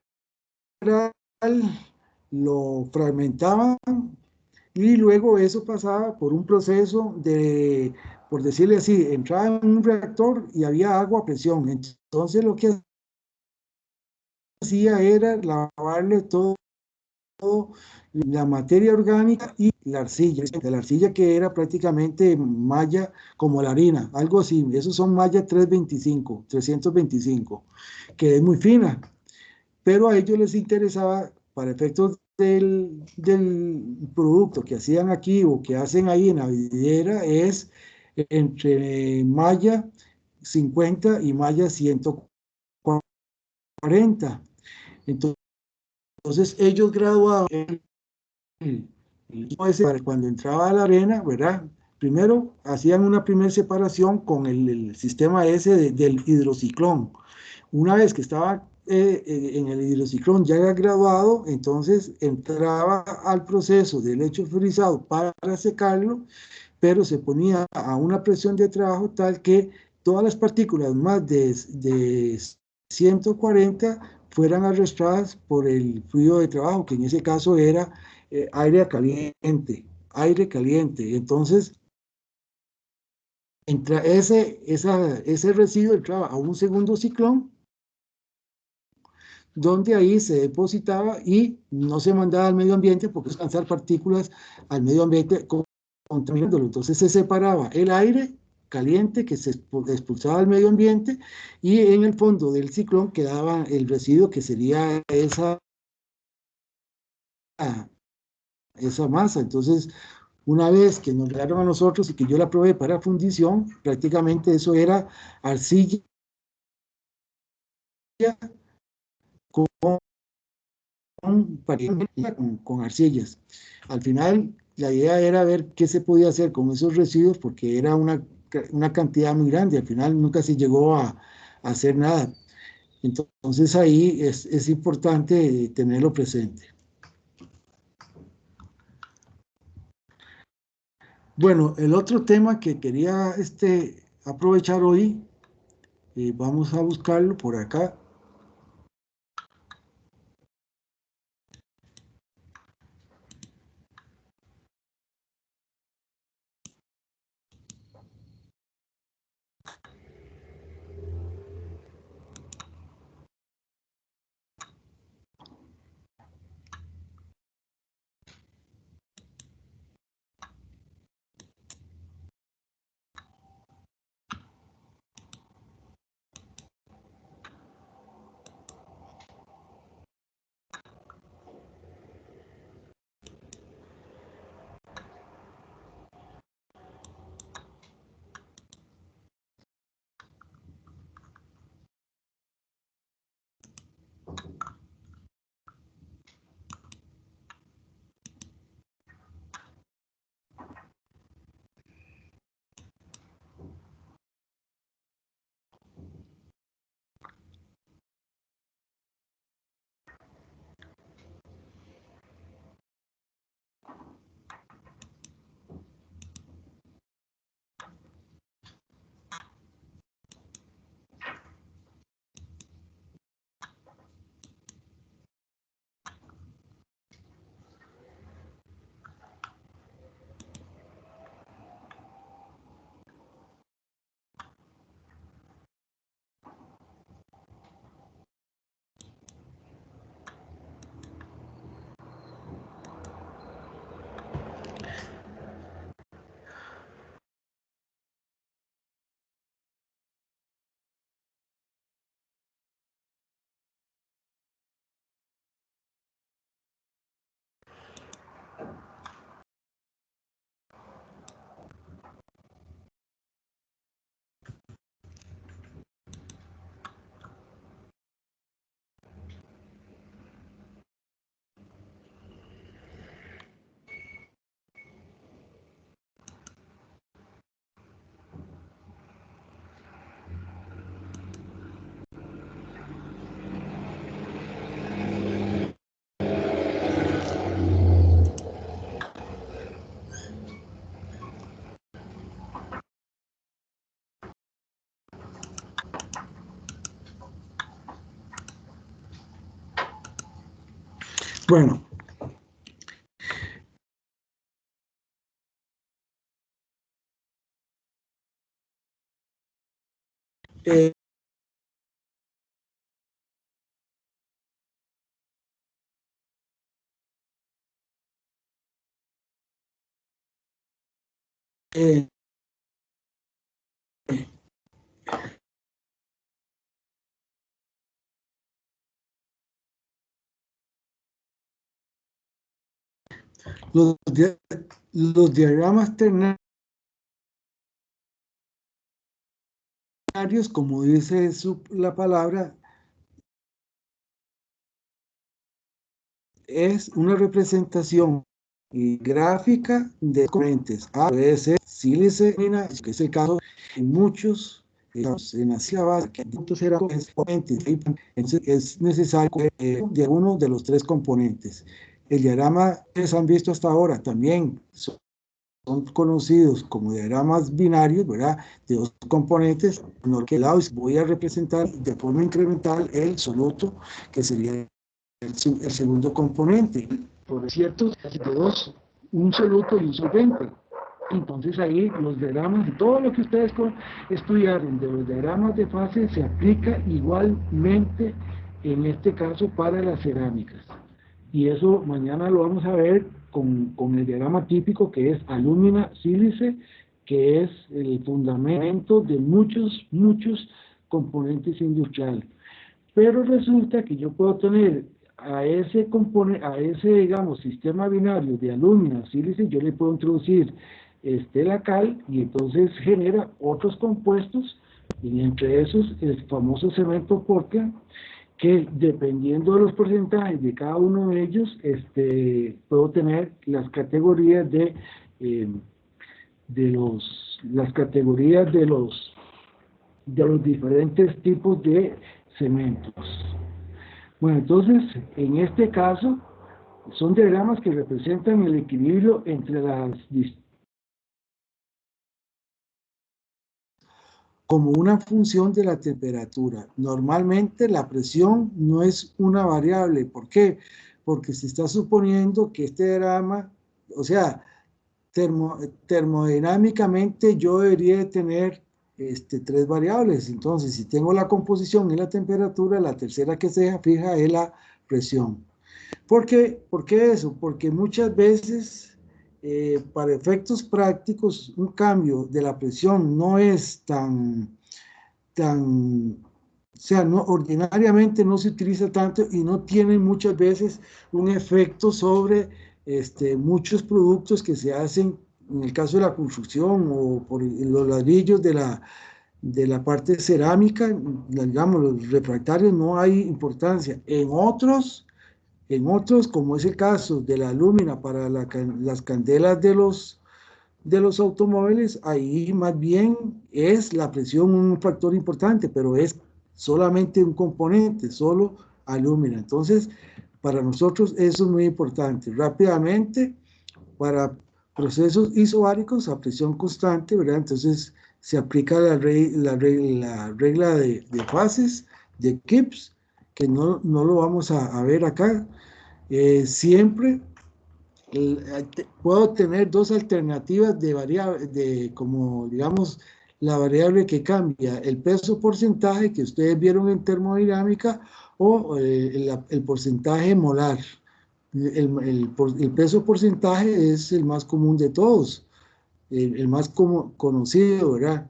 lo fragmentaban y luego eso pasaba por un proceso de, por decirle así, entraba en un reactor y había agua a presión. Entonces lo que hacía era lavarle todo la materia orgánica y la arcilla que era prácticamente malla como la harina, algo así. Esos son malla 325, que es muy fina, pero a ellos les interesaba, para efectos del producto que hacían aquí o que hacen ahí en la vidriera, es entre malla 50 y malla 140. Entonces ellos graduaban para cuando entraba a la arena, ¿verdad? Primero hacían una primera separación con el sistema ese del hidrociclón. Una vez que estaba en el hidrociclón ya graduado, entonces entraba al proceso del lecho fluorizado para secarlo, pero se ponía a una presión de trabajo tal que todas las partículas más de 140 fueran arrastradas por el fluido de trabajo, que en ese caso era aire caliente, aire caliente. Entonces, ese residuo entraba a un segundo ciclón, donde ahí se depositaba y no se mandaba al medio ambiente porque es lanzar partículas al medio ambiente contaminándolo. Entonces se separaba el aire caliente que se expulsaba al medio ambiente y en el fondo del ciclón quedaba el residuo que sería esa masa. Entonces, una vez que nos llegaron a nosotros y que yo la probé para fundición, prácticamente eso era arcilla con, con arcillas. Al final, la idea era ver qué se podía hacer con esos residuos porque era una cantidad muy grande. Al final nunca se llegó a hacer nada. Entonces ahí es importante tenerlo presente. Bueno, el otro tema que quería aprovechar hoy, vamos a buscarlo por acá. Bueno, eh, eh, los, los diagramas ternarios, como dice la palabra, es una representación gráfica de componentes. Puede ser sílice, que es el caso en muchos, en la sílaba, que eran componentes. Entonces es necesario de uno de los tres componentes. El diagrama que se han visto hasta ahora también son conocidos como diagramas binarios, ¿verdad? De dos componentes. En el lado voy a representar de forma incremental el soluto, que sería el segundo componente. Por cierto, de dos, un soluto y un solvente. Entonces ahí los diagramas, todo lo que ustedes estudiaron de los diagramas de fase se aplica igualmente en este caso para las cerámicas. Y eso mañana lo vamos a ver con el diagrama típico que es alúmina sílice, que es el fundamento de muchos componentes industriales. Pero resulta que yo puedo tener a ese digamos, sistema binario de alúmina sílice, yo le puedo introducir la cal y entonces genera otros compuestos, y entre esos el famoso cemento Portland, que dependiendo de los porcentajes de cada uno de ellos, puedo tener las categorías las categorías de los diferentes tipos de cementos. Bueno, entonces, en este caso, son diagramas que representan el equilibrio entre como una función de la temperatura. Normalmente la presión no es una variable. ¿Por qué? Porque se está suponiendo que este diagrama, o sea, termodinámicamente yo debería de tener tres variables. Entonces, si tengo la composición y la temperatura, la tercera que se fija es la presión. ¿Por qué eso? Porque muchas veces, para efectos prácticos, un cambio de la presión no es o sea, no, ordinariamente no se utiliza tanto y no tiene muchas veces un efecto sobre muchos productos que se hacen, en el caso de la construcción o por los ladrillos de la parte cerámica, digamos, los refractarios no hay importancia. En otros, como es el caso de la alúmina para las candelas de los automóviles, ahí más bien es la presión un factor importante, pero es solamente un componente, solo alúmina. Entonces, para nosotros eso es muy importante. Rápidamente, para procesos isobáricos a presión constante, ¿verdad? Entonces, se aplica la regla de fases de Gibbs, que no lo vamos a ver acá. Siempre puedo tener dos alternativas de variable, como digamos, la variable que cambia, el peso porcentaje que ustedes vieron en termodinámica o el porcentaje molar. El peso porcentaje es el más común de todos, el más conocido, ¿verdad?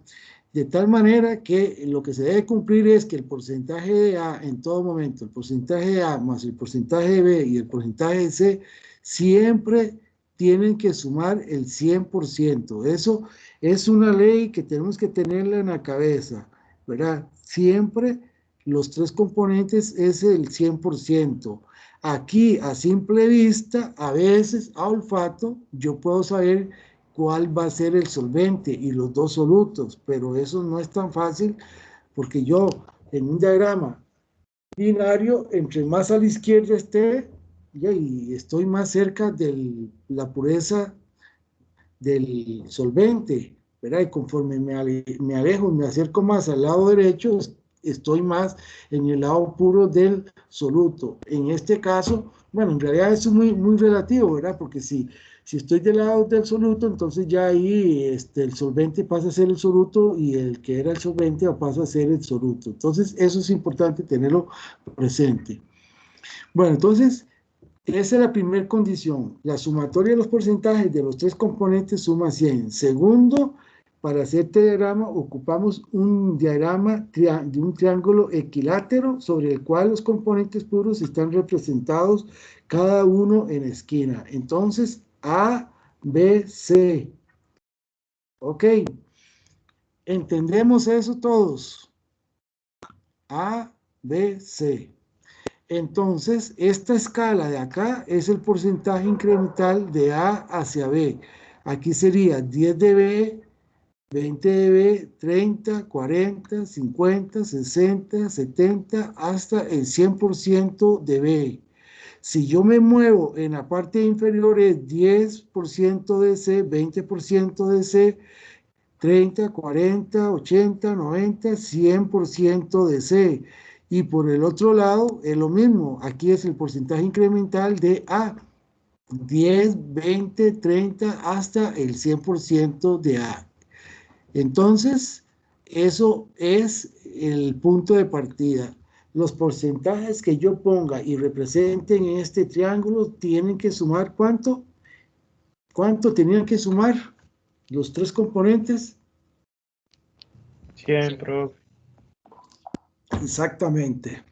De tal manera que lo que se debe cumplir es que el porcentaje de A en todo momento, el porcentaje de A más el porcentaje de B y el porcentaje de C, siempre tienen que sumar el 100%. Eso es una ley que tenemos que tenerla en la cabeza, ¿verdad? Siempre los tres componentes es el 100%. Aquí, a simple vista, a veces, a olfato, yo puedo saber cuál va a ser el solvente y los dos solutos, pero eso no es tan fácil porque yo en un diagrama binario, entre más a la izquierda esté, y estoy más cerca de la pureza del solvente, ¿verdad? Y conforme me alejo, me acerco más al lado derecho, estoy más en el lado puro del soluto. En este caso, bueno, en realidad eso es muy relativo, ¿verdad? Porque si estoy del lado del soluto, entonces ya ahí el solvente pasa a ser el soluto y el que era el solvente pasa a ser el soluto. Entonces, eso es importante tenerlo presente. Bueno, entonces, esa es la primera condición. La sumatoria de los porcentajes de los tres componentes suma 100. Segundo, para hacer este diagrama ocupamos un diagrama de un triángulo equilátero sobre el cual los componentes puros están representados cada uno en esquina. Entonces, A, B, C. Ok. ¿Entendemos eso todos? A, B, C. Entonces, esta escala de acá es el porcentaje incremental de A hacia B. Aquí sería 10 de B, 20 de B, 30, 40, 50, 60, 70, hasta el 100% de B. Si yo me muevo en la parte inferior es 10% de C, 20% de C, 30, 40, 80, 90, 100% de C. Y por el otro lado es lo mismo. Aquí es el porcentaje incremental de A. 10, 20, 30 hasta el 100% de A. Entonces, eso es el punto de partida. Los porcentajes que yo ponga y representen en este triángulo tienen que sumar ¿cuánto? ¿Cuánto tenían que sumar los tres componentes? 100, profe. Exactamente,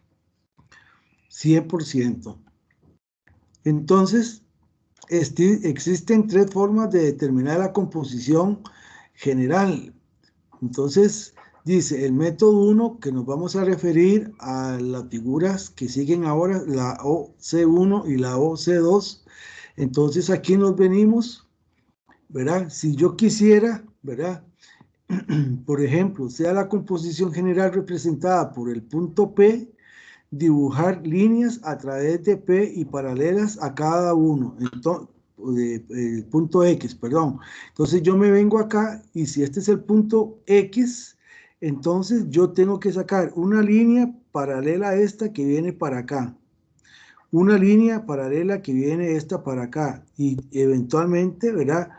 100%. Entonces, existen tres formas de determinar la composición general. Entonces, dice el método 1, que nos vamos a referir a las figuras que siguen ahora, la OC1 y la OC2. Entonces, aquí nos venimos, ¿verdad? Si yo quisiera, ¿verdad? Por ejemplo, sea la composición general representada por el punto P, dibujar líneas a través de P y paralelas a cada uno. Entonces, el punto X, perdón. Entonces yo me vengo acá y si este es el punto X, entonces yo tengo que sacar una línea paralela a esta que viene para acá. Una línea paralela que viene esta para acá y eventualmente, ¿verdad?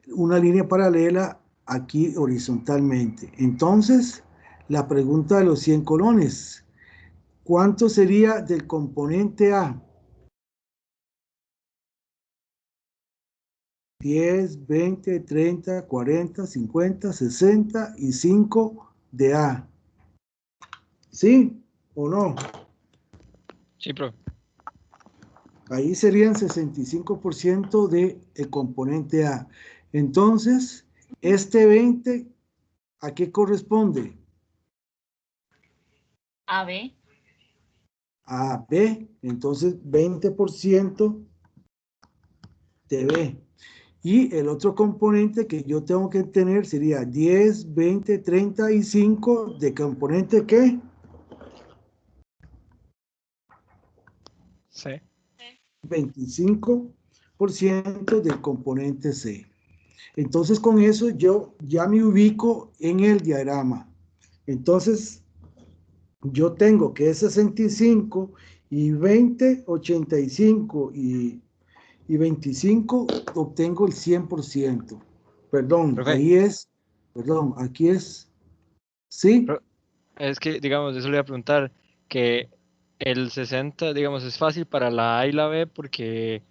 Una línea paralela aquí horizontalmente. Entonces, la pregunta de los 100 colones, ¿cuánto sería del componente A? 10, 20, 30, 40, 50, 60 y 5 de A. ¿Sí o no? Sí, profe. Ahí serían 65% del componente A. Entonces, este 20, ¿a qué corresponde? A, B. A B. Entonces, 20% de B. Y el otro componente que yo tengo que tener sería 10, 20, 35 de componente ¿qué? Sí. 25% del componente C. Entonces con eso yo ya me ubico en el diagrama. Entonces yo tengo que es 65 y 20, 85 y 25 obtengo el 100%. Perdón, Profe, ahí es, perdón, aquí es, ¿sí? es que, digamos, eso le iba a preguntar, que el 60, digamos, es fácil para la A y la B porque,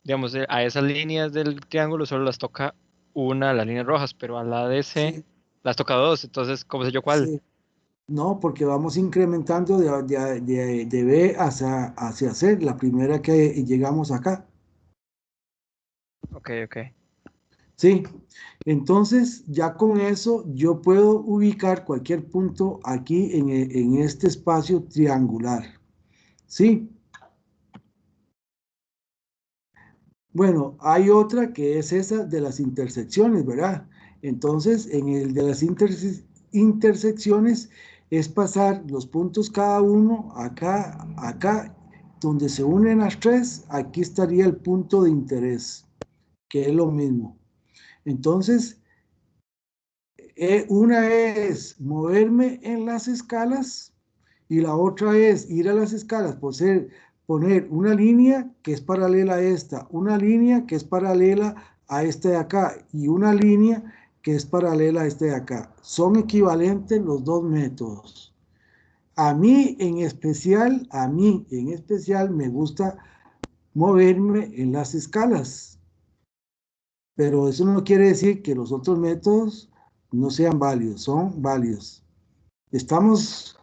digamos, a esas líneas del triángulo solo las toca una, las líneas rojas, pero a la de C Sí, las toca dos, entonces, ¿cómo sé yo cuál? sí. No, porque vamos incrementando de B hacia C, la primera que llegamos acá. Ok, ok. Sí, entonces ya con eso yo puedo ubicar cualquier punto aquí en este espacio triangular. Sí, bueno, hay otra que es esa de las intersecciones, ¿verdad? Entonces, en el de las intersecciones es pasar los puntos cada uno acá, acá, donde se unen las tres, aquí estaría el punto de interés, que es lo mismo. Entonces, una es moverme en las escalas y la otra es ir a las escalas, poner una línea que es paralela a esta, una línea que es paralela a este de acá y una línea que es paralela a este de acá. Son equivalentes los dos métodos. A mí en especial me gusta moverme en las escalas, pero eso no quiere decir que los otros métodos no sean válidos, son válidos. Estamos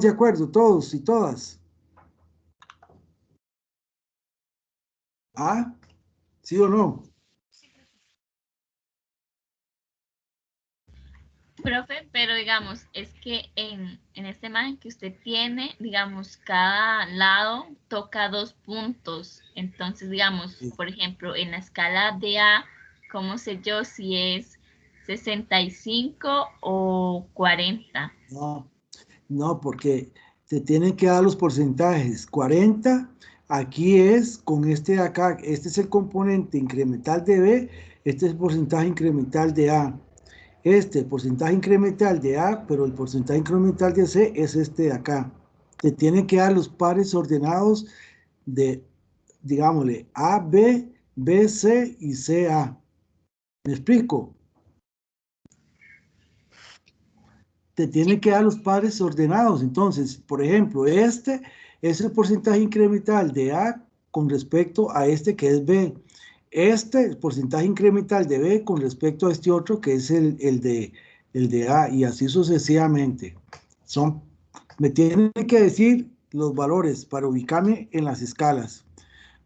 de acuerdo todos y todas. ¿Ah? ¿Sí o no? Profe, pero digamos, es que en esta imagen que usted tiene, digamos, cada lado toca 2 puntos. Entonces, digamos, Sí. por ejemplo, en la escala de A, ¿cómo sé yo si es 65 o 40? No, no, porque te tienen que dar los porcentajes. 40, aquí es con este de acá, este es el componente incremental de B, este es el porcentaje incremental de A. Este porcentaje incremental de A, pero el porcentaje incremental de C es este de acá. Te tienen que dar los pares ordenados de, digámosle, A, B, B, C y C, A. ¿Me explico? Te tienen que dar los pares ordenados. Entonces, por ejemplo, este es el porcentaje incremental de A con respecto a este que es B. Este, el porcentaje incremental de B con respecto a este otro que es el de A y así sucesivamente. Me tienen que decir los valores para ubicarme en las escalas.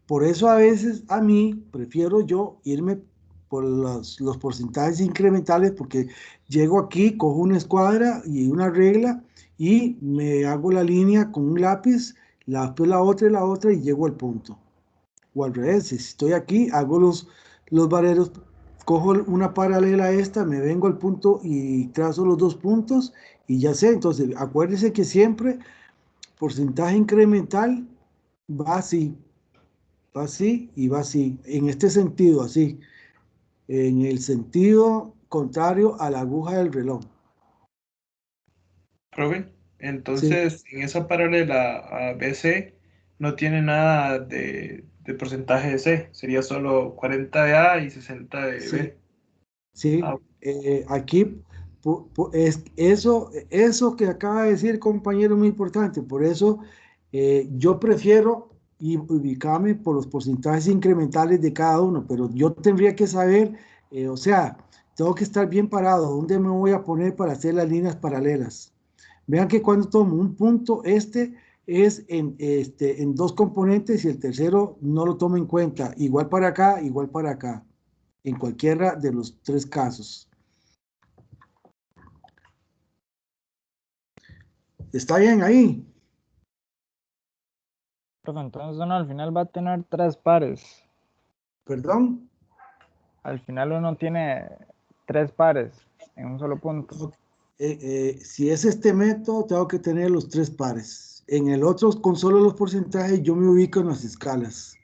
Por eso a veces a mí prefiero yo irme por los porcentajes incrementales porque llego aquí, cojo una escuadra y una regla y me hago la línea con un lápiz, después la otra y llego al punto. O al revés, si estoy aquí, hago los vareros, cojo una paralela a esta, me vengo al punto y trazo los dos puntos y ya sé. Entonces, acuérdense que siempre porcentaje incremental va así. Va así y va así, en este sentido, así, en el sentido contrario a la aguja del reloj. Profe, Sí, entonces en esa paralela a BC no tiene nada de porcentaje de C, sería solo 40 de A y 60 de sí, B. sí. Ah, Aquí es eso que acaba de decir, compañero, es muy importante. Por eso yo prefiero ubicarme por los porcentajes incrementales de cada uno, pero yo tendría que saber, o sea, tengo que estar bien parado, dónde me voy a poner para hacer las líneas paralelas. Vean que cuando tomo un punto, este es en dos componentes y el tercero no lo tomo en cuenta. Igual para acá, igual para acá, en cualquiera de los tres casos. ¿Está bien ahí? Profe, entonces uno al final va a tener 3 pares. ¿Perdón? Al final uno tiene 3 pares en un solo punto. Si es este método, tengo que tener los tres pares. En el otro, con solo los porcentajes, yo me ubico en las escalas.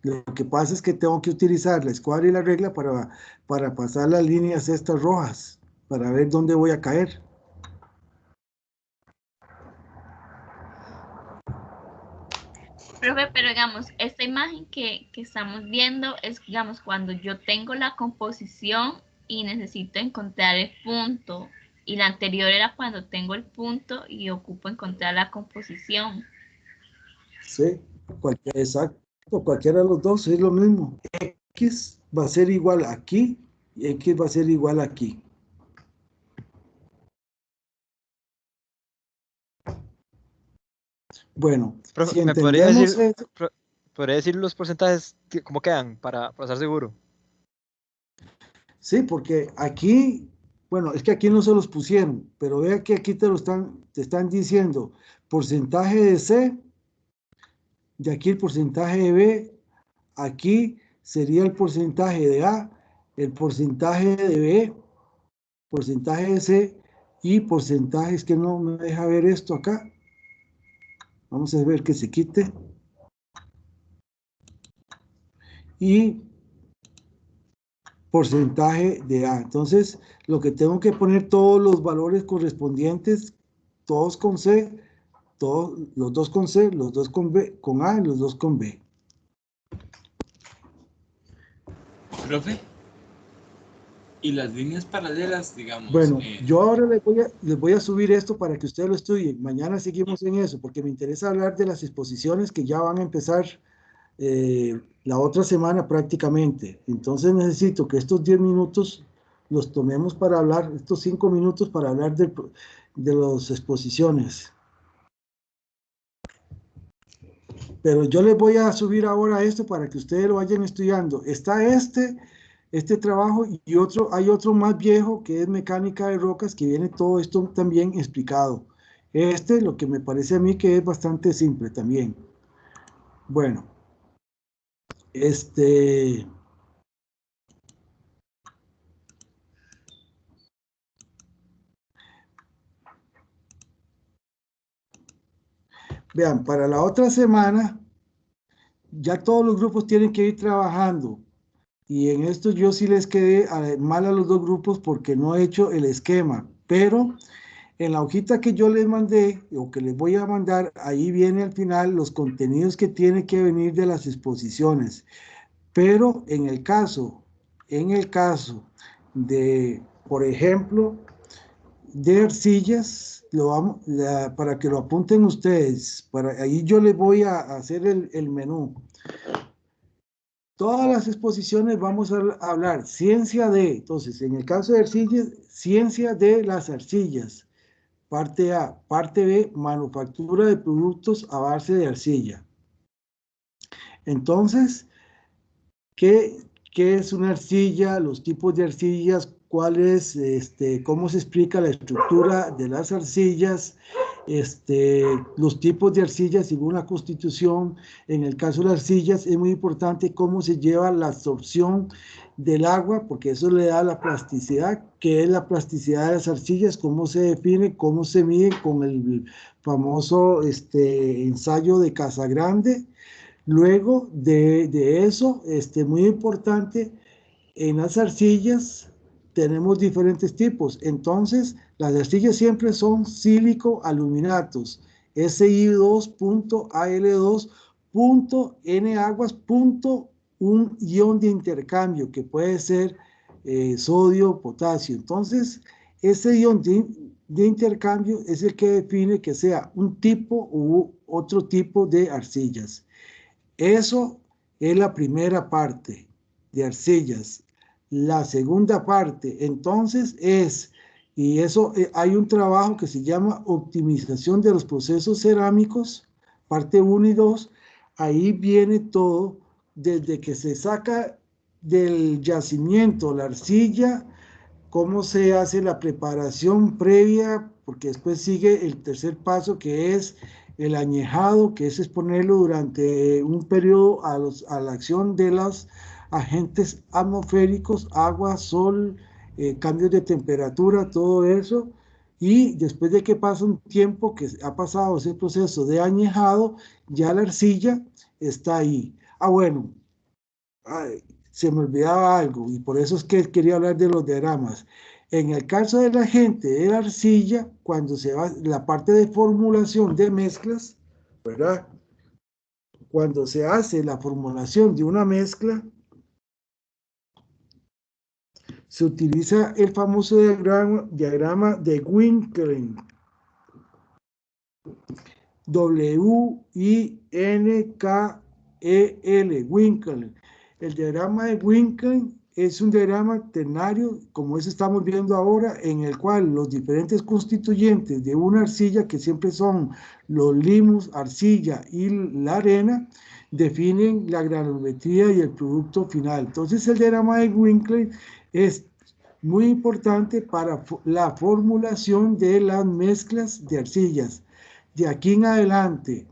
Lo que pasa es que tengo que utilizar la escuadra y la regla para pasar las líneas estas rojas, para ver dónde voy a caer. Profe, pero digamos, esta imagen que estamos viendo es, digamos, cuando yo tengo la composición y necesito encontrar el punto. Y la anterior era cuando tengo el punto y ocupo encontrar la composición. Sí, exacto, cualquiera de los dos es lo mismo. X va a ser igual aquí y X va a ser igual aquí. Bueno, Profe, si ¿me podría entendemos decir, eso, podría decir los porcentajes cómo quedan para estar seguro? sí, porque aquí, bueno, es que aquí no se los pusieron, pero vea que aquí te están diciendo porcentaje de C, de aquí el porcentaje de B, aquí sería el porcentaje de A, el porcentaje de B, porcentaje de C y porcentajes que no me deja ver esto acá. Vamos a ver que se quite. Y porcentaje de A. Entonces, lo que tengo que poner todos los valores correspondientes, todos con C, todos, los dos con C, los dos con B, con A y los dos con B. Profe, y las líneas paralelas, digamos. Bueno, yo ahora les voy a subir esto para que ustedes lo estudien. Mañana seguimos en eso, porque me interesa hablar de las exposiciones que ya van a empezar la otra semana prácticamente. Entonces necesito que estos 10 minutos los tomemos para hablar, estos 5 minutos para hablar de las exposiciones. Pero yo les voy a subir ahora esto para que ustedes lo vayan estudiando. Está este trabajo y hay otro más viejo que es mecánica de rocas, que viene todo esto también explicado. Lo que me parece a mí que es bastante simple también. Bueno, vean, para la otra semana ya todos los grupos tienen que ir trabajando. Y en esto yo sí les quedé mal a los dos grupos porque no he hecho el esquema. Pero en la hojita que yo les mandé, o que les voy a mandar, ahí viene al final los contenidos que tienen que venir de las exposiciones. Pero en el caso de, por ejemplo, de arcillas, para que lo apunten ustedes, ahí yo les voy a hacer el menú. Todas las exposiciones vamos a hablar ciencia de, entonces en el caso de arcillas, ciencia de las arcillas, parte A. Parte B, manufactura de productos a base de arcilla. Entonces, ¿qué es una arcilla? Los tipos de arcillas, cómo se explica la estructura de las arcillas, los tipos de arcillas según la Constitución. En el caso de las arcillas es muy importante cómo se lleva la absorción del agua, porque eso le da la plasticidad. ¿Qué es la plasticidad de las arcillas? ¿Cómo se define? ¿Cómo se mide? Con el famoso ensayo de Casagrande. Luego de eso, muy importante, en las arcillas tenemos diferentes tipos. Entonces, las arcillas siempre son sílico-aluminatos, Si2.Al2.N-aguas. Un ion de intercambio que puede ser sodio, potasio. Entonces, ese ion de intercambio es el que define que sea un tipo u otro tipo de arcillas. Eso es la primera parte de arcillas. La segunda parte, entonces, hay un trabajo que se llama optimización de los procesos cerámicos, parte 1 y 2. Ahí viene todo, desde que se saca del yacimiento la arcilla, cómo se hace la preparación previa, porque después sigue el tercer paso, que es el añejado, que es exponerlo durante un periodo a la acción de los agentes atmosféricos, agua, sol, cambios de temperatura, todo eso. Y después de que pasa un tiempo que ha pasado ese proceso de añejado, ya la arcilla está ahí. Bueno, se me olvidaba algo, y por eso es que quería hablar de los diagramas. En el caso de la gente de la arcilla, cuando se va la parte de formulación de mezclas, ¿verdad? Cuando se hace la formulación de una mezcla, se utiliza el famoso diagrama de Winkeln. W-I-N-K-E-L, Winkeln. El diagrama de Winkeln es un diagrama ternario, como ese estamos viendo ahora, en el cual los diferentes constituyentes de una arcilla, que siempre son los limos, arcilla y la arena, definen la granulometría y el producto final. Entonces el diagrama de Winkeln es muy importante para la formulación de las mezclas de arcillas. De aquí en adelante,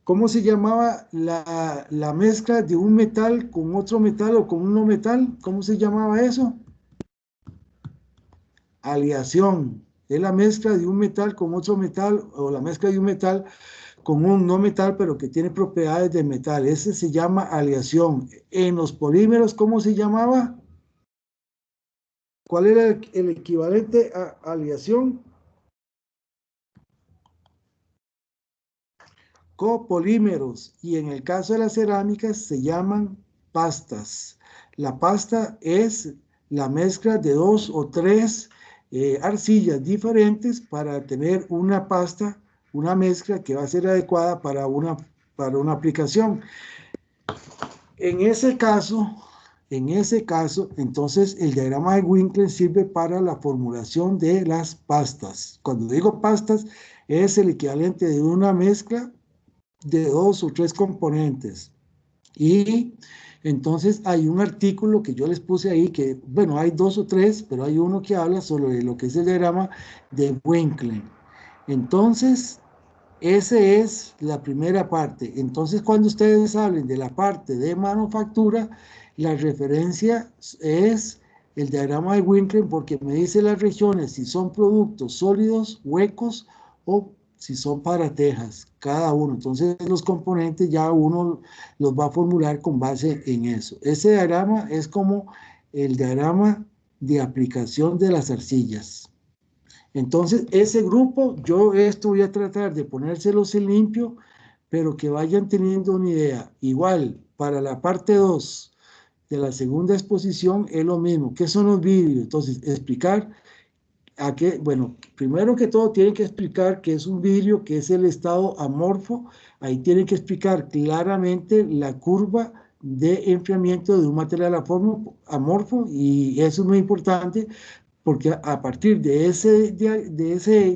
¿cómo se llamaba la mezcla de un metal con otro metal o con un no metal? ¿Cómo se llamaba eso? Aleación. Es la mezcla de un metal con otro metal, o la mezcla de un metal con un no metal, pero que tiene propiedades de metal. Ese se llama aleación. En los polímeros, ¿cómo se llamaba? ¿Cuál era el equivalente a aleación? copolímeros, y en el caso de las cerámicas se llaman pastas. La pasta es la mezcla de 2 o 3 arcillas diferentes para tener una pasta, una mezcla que va a ser adecuada para una aplicación. En ese caso, entonces el diagrama de Winkler sirve para la formulación de las pastas. Cuando digo pastas, es el equivalente de una mezcla de 2 o 3 componentes. Y entonces hay un artículo que yo les puse ahí, que, bueno, hay 2 o 3, pero hay uno que habla sobre lo que es el diagrama de Winkler. Entonces, esa es la primera parte. Entonces, cuando ustedes hablen de la parte de manufactura, la referencia es el diagrama de Winkler, porque me dice las regiones si son productos sólidos, huecos, o si son para tejas, cada uno. Entonces, los componentes ya uno los va a formular con base en eso. Ese diagrama es como el diagrama de aplicación de las arcillas. Entonces, ese grupo, yo esto voy a tratar de ponérselos en limpio, pero que vayan teniendo una idea. Igual, para la parte 2 de la segunda exposición es lo mismo. ¿Qué son los vidrios? Entonces, explicar a qué, bueno, primero que todo tienen que explicar qué es un vidrio, qué es el estado amorfo. Ahí tienen que explicar claramente la curva de enfriamiento de un material amorfo, y eso es muy importante, porque a partir de ese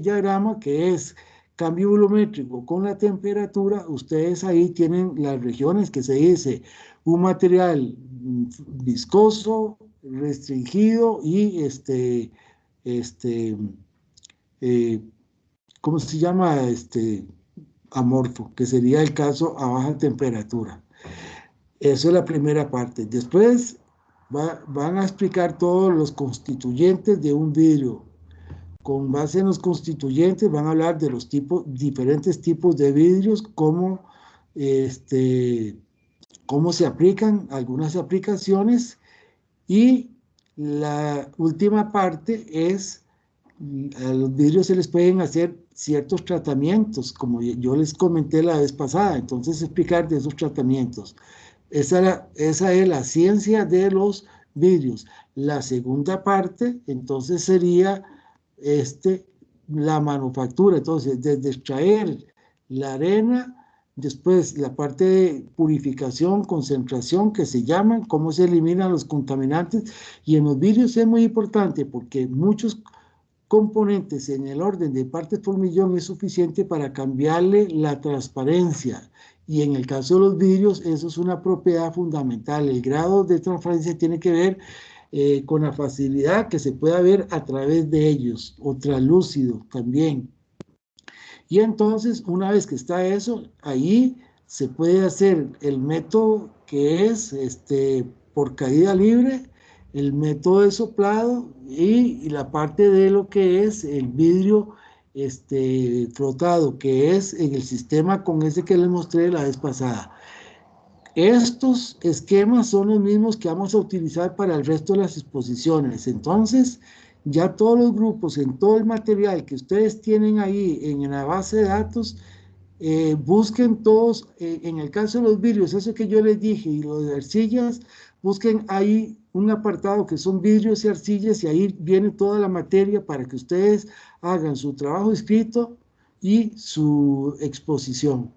diagrama, que es cambio volumétrico con la temperatura, ustedes ahí tienen las regiones que se dice un material viscoso, restringido y ¿cómo se llama? Amorfo, que sería el caso a baja temperatura. Eso es la primera parte. Después van a explicar todos los constituyentes de un vidrio. Con base en los constituyentes van a hablar de los diferentes tipos de vidrios, cómo se aplican algunas aplicaciones, y la última parte es a los vidrios se les pueden hacer ciertos tratamientos, como yo les comenté la vez pasada. Entonces, explicar de esos tratamientos. Esa es la ciencia de los vidrios. La segunda parte, entonces, sería la manufactura. Entonces, desde extraer la arena, después la parte de purificación, concentración, que se llaman, cómo se eliminan los contaminantes. Y en los vidrios es muy importante, porque muchos componentes en el orden de partes por millón es suficiente para cambiarle la transparencia, y en el caso de los vidrios eso es una propiedad fundamental. El grado de transparencia tiene que ver con la facilidad que se pueda ver a través de ellos, o translúcido también. Y entonces, una vez que está eso, ahí se puede hacer el método que es por caída libre, el método de soplado, y la parte de lo que es el vidrio flotado, que es en el sistema con ese que les mostré la vez pasada. Estos esquemas son los mismos que vamos a utilizar para el resto de las exposiciones. Entonces, ya todos los grupos, en todo el material que ustedes tienen ahí en la base de datos, busquen todos, en el caso de los vidrios, eso que yo les dije, y los de arcillas, busquen ahí un apartado que son vidrios y arcillas, y ahí viene toda la materia para que ustedes hagan su trabajo escrito y su exposición.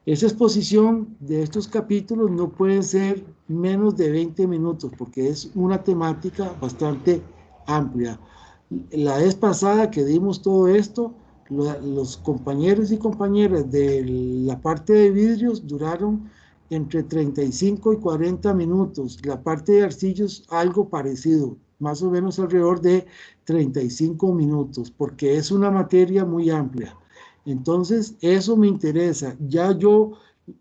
Esa exposición de estos capítulos no puede ser menos de 20 minutos, porque es una temática bastante amplia. La vez pasada que dimos todo esto, los compañeros y compañeras de la parte de vidrios duraron entre 35 y 40 minutos. La parte de arcillos algo parecido, más o menos alrededor de 35 minutos, porque es una materia muy amplia. Entonces, eso me interesa. Ya yo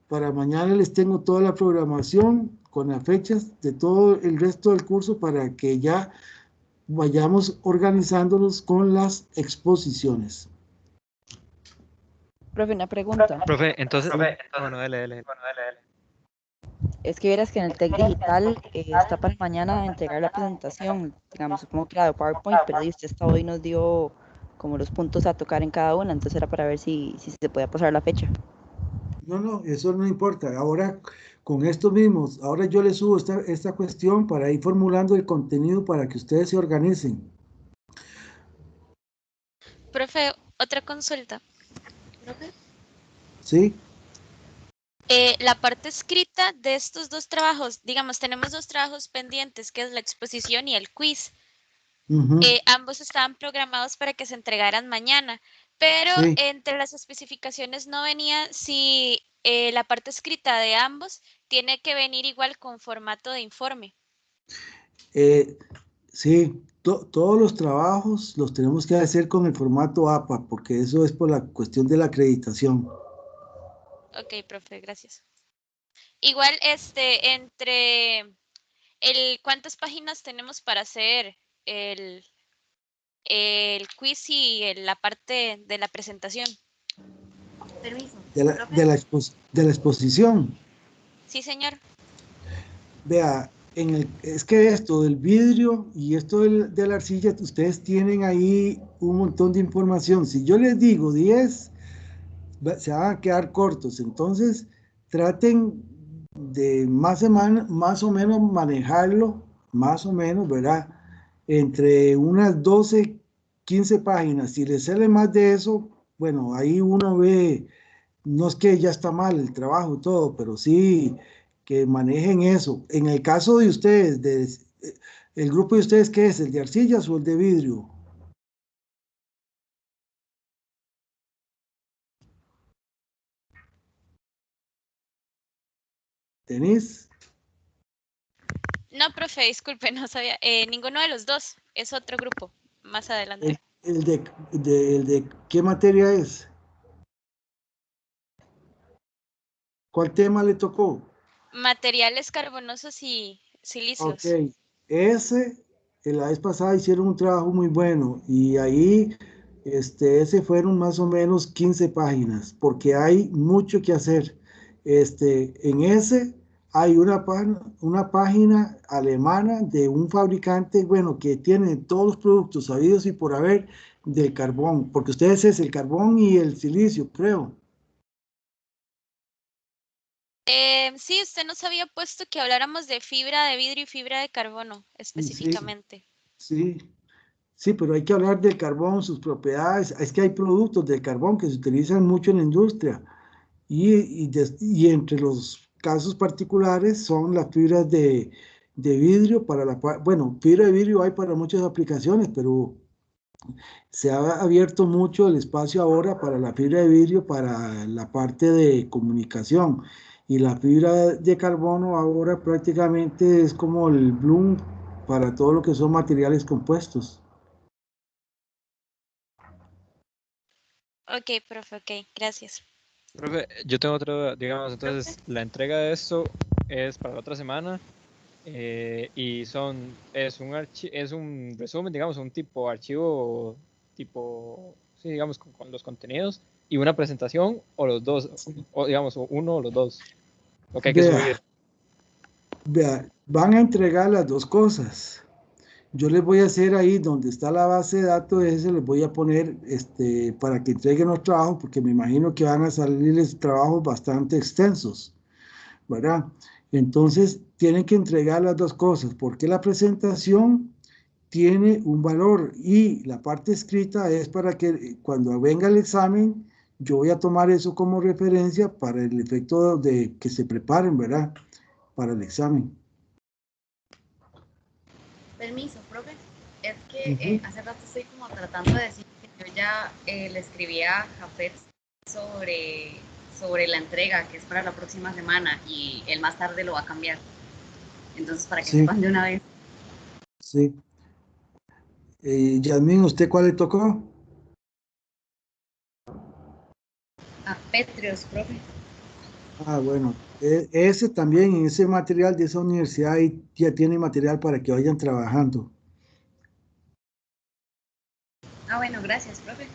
para mañana les tengo toda la programación con las fechas de todo el resto del curso, para que ya vayamos organizándonos con las exposiciones. Profe, una pregunta. Profe, entonces, bueno, dale. Es que verás que en el TEC Digital está para mañana entregar la presentación, digamos, supongo que era de PowerPoint, pero usted hasta hoy nos dio como los puntos a tocar en cada una, entonces era para ver si se podía pasar la fecha. No, eso no importa. Ahora, con estos mismos, ahora yo les subo esta cuestión para ir formulando el contenido para que ustedes se organicen. Profe, otra consulta. Profe. ¿Sí? La parte escrita de estos dos trabajos, digamos, tenemos dos trabajos pendientes, que es la exposición y el quiz. Ujú, Ambos estaban programados para que se entregaran mañana, pero sí. entre las especificaciones no venía si la parte escrita de ambos tiene que venir igual con formato de informe. Sí, todos los trabajos los tenemos que hacer con el formato APA, porque eso es por la cuestión de la acreditación. Ok, profe, gracias. Igual, entre ¿cuántas páginas tenemos para hacer el, el quiz y la parte de la presentación? Permiso. De la exposición. Sí, señor. Vea, es que esto del vidrio y esto de la arcilla, ustedes tienen ahí un montón de información. Si yo les digo 10, se van a quedar cortos. Entonces, traten de más o menos manejarlo, más o menos, ¿verdad? Entre unas 12, 15 páginas. Si les sale más de eso, bueno, ahí uno ve, no es que ya está mal el trabajo y todo, pero sí que manejen eso. En el caso de ustedes, el grupo de ustedes, ¿qué es? ¿El de arcillas o el de vidrio? ¿Tenés? No, profe, disculpe, no sabía. Ninguno de los dos, es otro grupo, más adelante. ¿El de qué materia es? ¿Cuál tema le tocó? Materiales carbonosos y Ok, silicios. la vez pasada hicieron un trabajo muy bueno y ahí, ese fueron más o menos 15 páginas, porque hay mucho que hacer. En ese hay una página alemana de un fabricante, bueno, que tiene todos los productos sabidos y por haber del carbón, porque ustedes es el carbón y el silicio, creo. Sí, usted nos había puesto que habláramos de fibra de vidrio y fibra de carbono, Sí, específicamente. sí. Sí, pero hay que hablar del carbón, sus propiedades. Es que hay productos del carbón que se utilizan mucho en la industria y entre los casos particulares son las fibras de vidrio bueno, fibra de vidrio hay para muchas aplicaciones, pero se ha abierto mucho el espacio ahora para la fibra de vidrio para la parte de comunicación y la fibra de carbono ahora prácticamente es como el bloom para todo lo que son materiales compuestos. Ok, profe, ok, gracias. Profe, yo tengo otra duda, digamos, Profe. entonces la entrega de esto es para la otra semana y es un resumen, digamos, un tipo archivo, tipo, sí, digamos, con los contenidos y una presentación o los dos, o digamos, o uno o los dos, lo que hay que subir. Vea, van a entregar las dos cosas. Yo les voy a hacer ahí donde está la base de datos, ese les voy a poner para que entreguen los trabajos, porque me imagino que van a salirles trabajos bastante extensos, ¿verdad? Entonces, tienen que entregar las dos cosas, porque la presentación tiene un valor y la parte escrita es para que cuando venga el examen, yo voy a tomar eso como referencia para el efecto de que se preparen, ¿verdad? Para el examen. Permiso, profe. Es que hace rato estoy como tratando de decir que yo ya le escribí a Jafet sobre la entrega que es para la próxima semana y él más tarde lo va a cambiar. Entonces, para que sepan de una vez. Sí. Yasmín, ¿usted cuál le tocó? A Petrios, profe. Ah, bueno, ese también, en ese material de esa universidad ahí ya tiene material para que vayan trabajando. Ah, bueno, gracias, profe.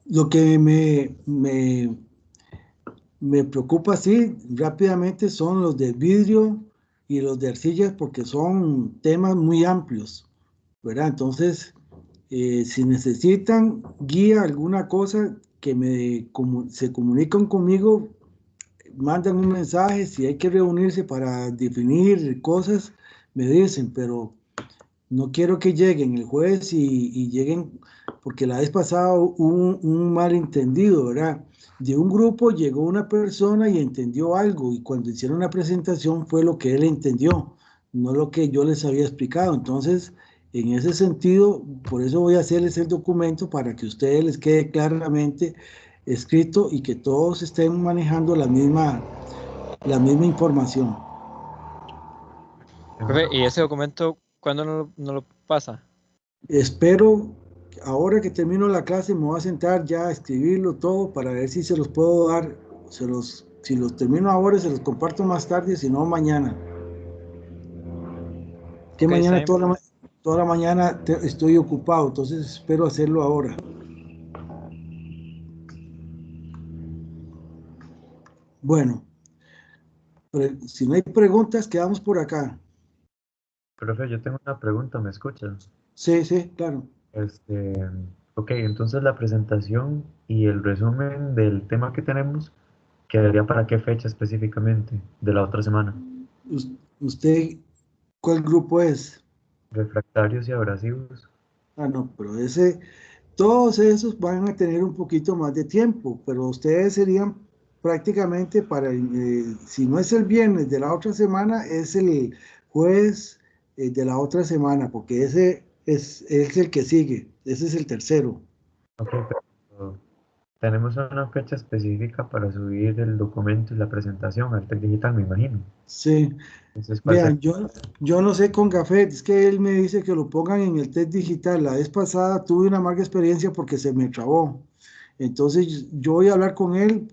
Lo que me preocupa así rápidamente son los de vidrio y los de arcillas porque son temas muy amplios, ¿verdad? Entonces, Si necesitan guía, alguna cosa, que se comunican conmigo, mandan un mensaje. Si hay que reunirse para definir cosas, me dicen, pero no quiero que lleguen el jueves y lleguen, porque la vez pasada hubo un malentendido, ¿verdad? De un grupo llegó una persona y entendió algo, y cuando hicieron la presentación fue lo que él entendió, no lo que yo les había explicado. Entonces, en ese sentido, por eso voy a hacerles el documento para que a ustedes les quede claramente escrito y que todos estén manejando la misma información. Profe, ¿y ese documento cuándo no lo pasa? Espero, ahora que termino la clase, me voy a sentar ya a escribirlo todo para ver si se los puedo dar. Si los termino ahora, se los comparto más tarde, si no, mañana. Que Ok, mañana está bien. toda la mañana estoy ocupado, entonces espero hacerlo ahora. Bueno, si no hay preguntas, quedamos por acá. Profe, yo tengo una pregunta, ¿me escucha? Sí, sí, claro. Ok, entonces la presentación y el resumen del tema que tenemos quedaría para qué fecha específicamente de la otra semana. ¿Usted cuál grupo es? Refractarios y abrasivos. Ah, no, pero todos esos van a tener un poquito más de tiempo, pero ustedes serían prácticamente si no es el viernes de la otra semana, es el jueves de la otra semana, porque ese es el que sigue, ese es el tercero. Ok, pero tenemos una fecha específica para subir el documento y la presentación al TEC Digital, me imagino. Sí, Entonces, ¿cuál vean, sería? yo no sé con Gafet, es que él me dice que lo pongan en el test digital. La vez pasada tuve una mala experiencia porque se me trabó. Entonces yo voy a hablar con él.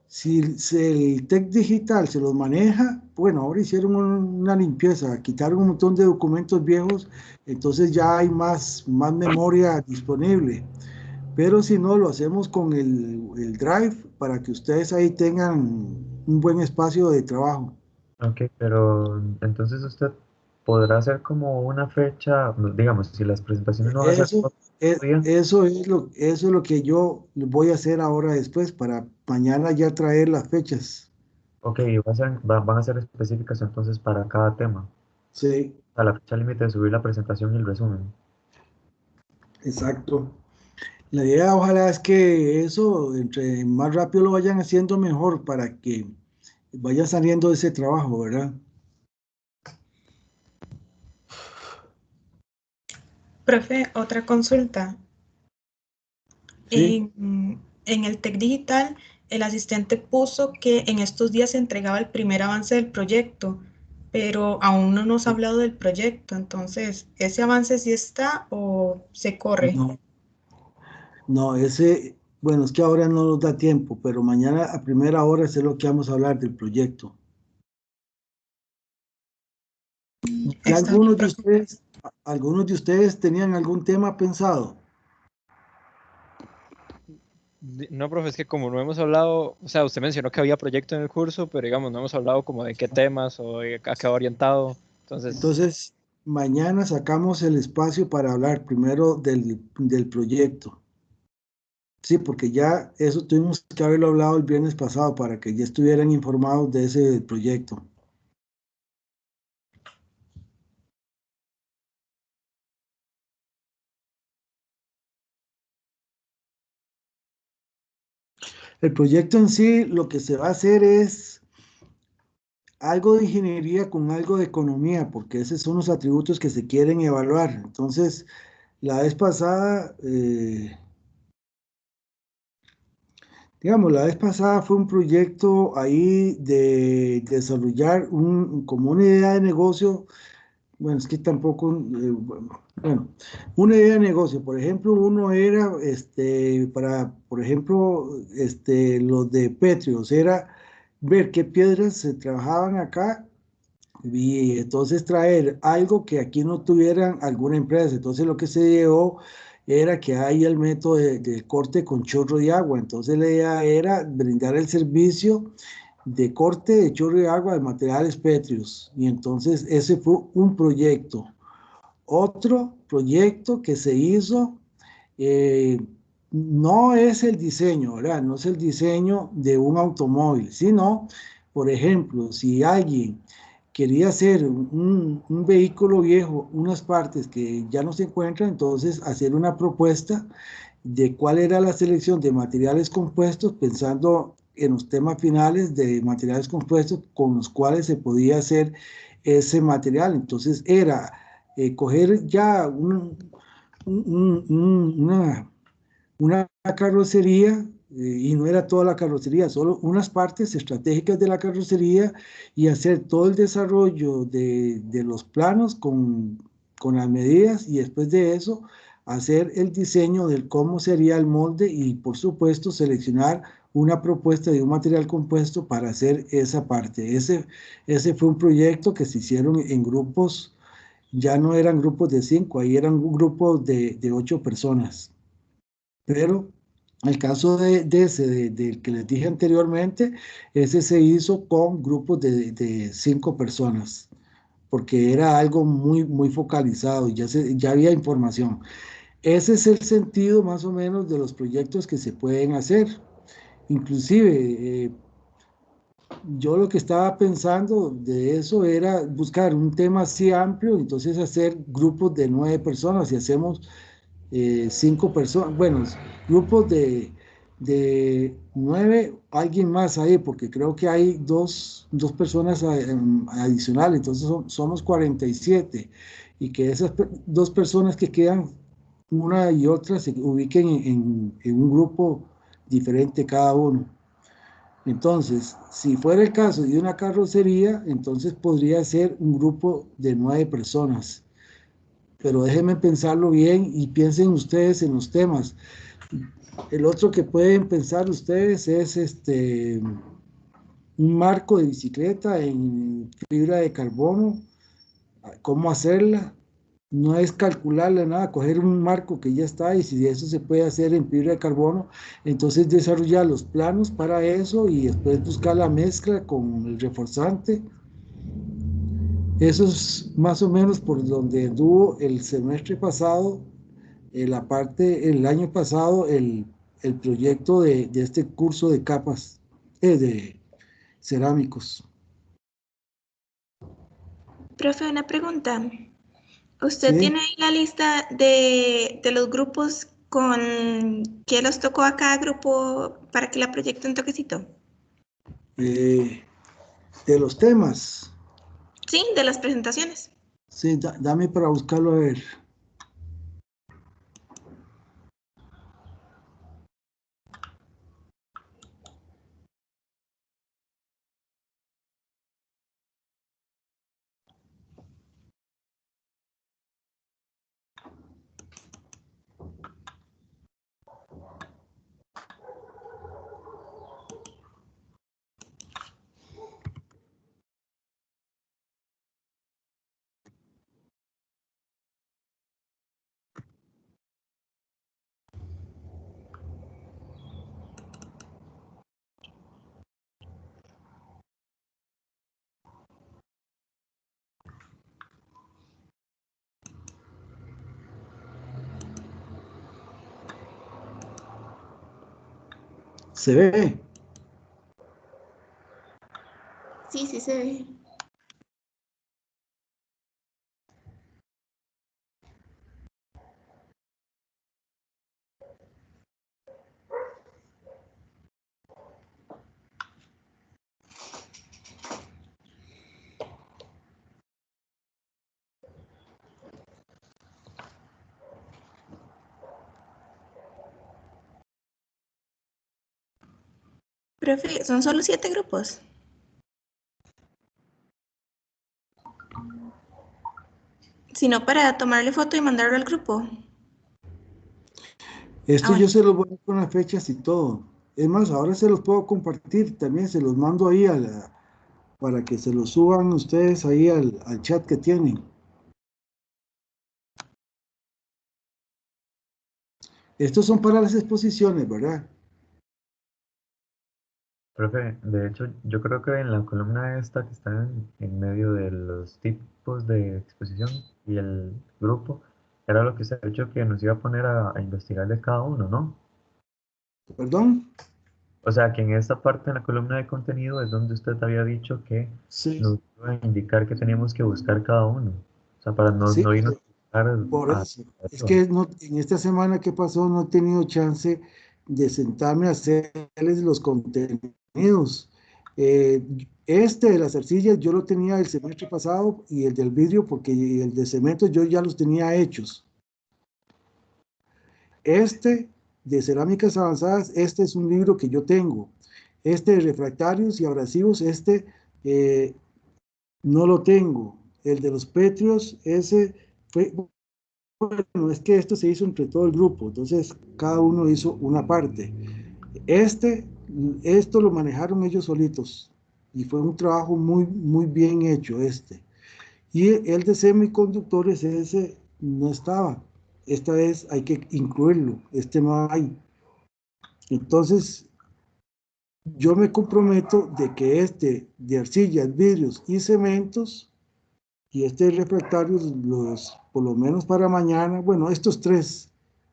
Si el TEC digital se los maneja, bueno, ahora hicieron una limpieza, quitaron un montón de documentos viejos, entonces ya hay más memoria disponible. Pero si no, lo hacemos con el Drive para que ustedes ahí tengan un buen espacio de trabajo. Ok, pero entonces usted podrá hacer como una fecha, digamos, si las presentaciones no van a ser Eso, todo el día. eso es lo que yo voy a hacer ahora después, para mañana ya traer las fechas. Ok, van a ser específicas entonces para cada tema. Sí, A la fecha límite de subir la presentación y el resumen. exacto. La idea ojalá es que eso, entre más rápido lo vayan haciendo, mejor, para que vaya saliendo de ese trabajo, ¿verdad? Profe, otra consulta. Sí, En el TEC Digital, el asistente puso que en estos días se entregaba el primer avance del proyecto, pero aún no nos ha hablado del proyecto. Entonces, ¿ese avance sí está o se corre? no, no, bueno, es que ahora no nos da tiempo, pero mañana a primera hora es lo que vamos a hablar del proyecto. ¿Ya Está bien, profe. algunos de ustedes tenían algún tema pensado? No, profe, es que como no hemos hablado, o sea, usted mencionó que había proyecto en el curso, pero digamos, no hemos hablado como de qué temas o de a qué va orientado. Entonces, Entonces, mañana sacamos el espacio para hablar primero del proyecto. Sí, porque ya eso tuvimos que haberlo hablado el viernes pasado para que ya estuvieran informados de ese proyecto. El proyecto en sí, lo que se va a hacer es algo de ingeniería con algo de economía, porque esos son los atributos que se quieren evaluar. Entonces, la vez pasada, la vez pasada fue un proyecto ahí de desarrollar como una idea de negocio. Bueno, es que tampoco, bueno, una idea de negocio. Por ejemplo, uno era, por ejemplo, los de Petrios, era ver qué piedras se trabajaban acá y entonces traer algo que aquí no tuvieran alguna empresa. Entonces lo que se llevó era que hay el método de corte con chorro de agua. Entonces la idea era brindar el servicio de corte de chorro de agua de materiales pétreos. Y entonces ese fue un proyecto. Otro proyecto que se hizo no es el diseño, ¿verdad? No es el diseño de un automóvil, sino, por ejemplo, si alguien quería hacer un vehículo viejo, unas partes que ya no se encuentran, entonces hacer una propuesta de cuál era la selección de materiales compuestos, pensando en los temas finales de materiales compuestos con los cuales se podía hacer ese material. Entonces era coger ya una carrocería, y no era toda la carrocería, solo unas partes estratégicas de la carrocería, y hacer todo el desarrollo de los planos con las medidas, y después de eso hacer el diseño del cómo sería el molde, y por supuesto seleccionar una propuesta de un material compuesto para hacer esa parte. Ese fue un proyecto que se hicieron en grupos, ya no eran grupos de 5, ahí eran grupos de 8 personas. Pero el caso del que les dije anteriormente, ese se hizo con grupos de 5 personas, porque era algo muy, muy focalizado, y ya había información. Ese es el sentido más o menos de los proyectos que se pueden hacer. Inclusive, yo lo que estaba pensando de eso era buscar un tema así amplio, entonces hacer grupos de 9 personas, y hacemos 5 personas, bueno, grupos de 9, alguien más ahí, porque creo que hay dos personas adicionales, entonces somos 47, y que esas 2 personas que quedan, una y otra, se ubiquen en un grupo diferente cada uno. Entonces, si fuera el caso de una carrocería, entonces podría ser un grupo de 9 personas. Pero déjenme pensarlo bien y piensen ustedes en los temas. El otro que pueden pensar ustedes es un marco de bicicleta en fibra de carbono. ¿Cómo hacerla? No es calcularla nada, coger un marco que ya está, y si eso se puede hacer en fibra de carbono, entonces desarrollar los planos para eso, y después buscar la mezcla con el reforzante. Eso es más o menos por donde anduvo el semestre pasado, el año pasado, el proyecto de este curso de capas de cerámicos. Profe, una pregunta. ¿Usted ¿Sí? tiene ahí la lista de los grupos con qué los tocó a cada grupo para que la proyecte un toquecito? De los temas. Sí, de las presentaciones. Sí, dame para buscarlo a ver. ¿Se ve? Sí, sí se ve. Profe, son solo 7 grupos. Sino para tomarle foto y mandarlo al grupo. Esto bueno. yo se los voy a dar con las fechas y todo. Es más, ahora se los puedo compartir también, se los mando ahí para que se los suban ustedes ahí al chat que tienen. Estos son para las exposiciones, ¿verdad? Profe, de hecho, yo creo que en la columna esta que está en medio de los tipos de exposición y el grupo, era lo que se ha dicho que nos iba a poner a investigar de cada uno, ¿no? ¿Perdón? O sea, que en esta parte, en la columna de contenido, es donde usted había dicho que Sí, nos iba a indicar que teníamos que buscar cada uno. O sea, para sí, no irnos a buscar por a- eso. Es que no, en esta semana que pasó no he tenido chance de sentarme a hacerles los contenidos. Este de las arcillas yo lo tenía el semestre pasado y el del vidrio porque el de cemento yo ya los tenía hechos. Este de cerámicas avanzadas, este es un libro que yo tengo. Este de refractarios y abrasivos, eh, no lo tengo. El de los pétreos, ese fue, bueno, es que esto se hizo entre todo el grupo, entonces cada uno hizo una parte. Esto lo manejaron ellos solitos y fue un trabajo muy bien hecho este. Y el de semiconductores, ese no estaba. Esta vez hay que incluirlo, este no hay. Entonces, yo me comprometo de que este de arcillas, vidrios y cementos y este de refractarios, por lo menos para mañana, bueno, estos tres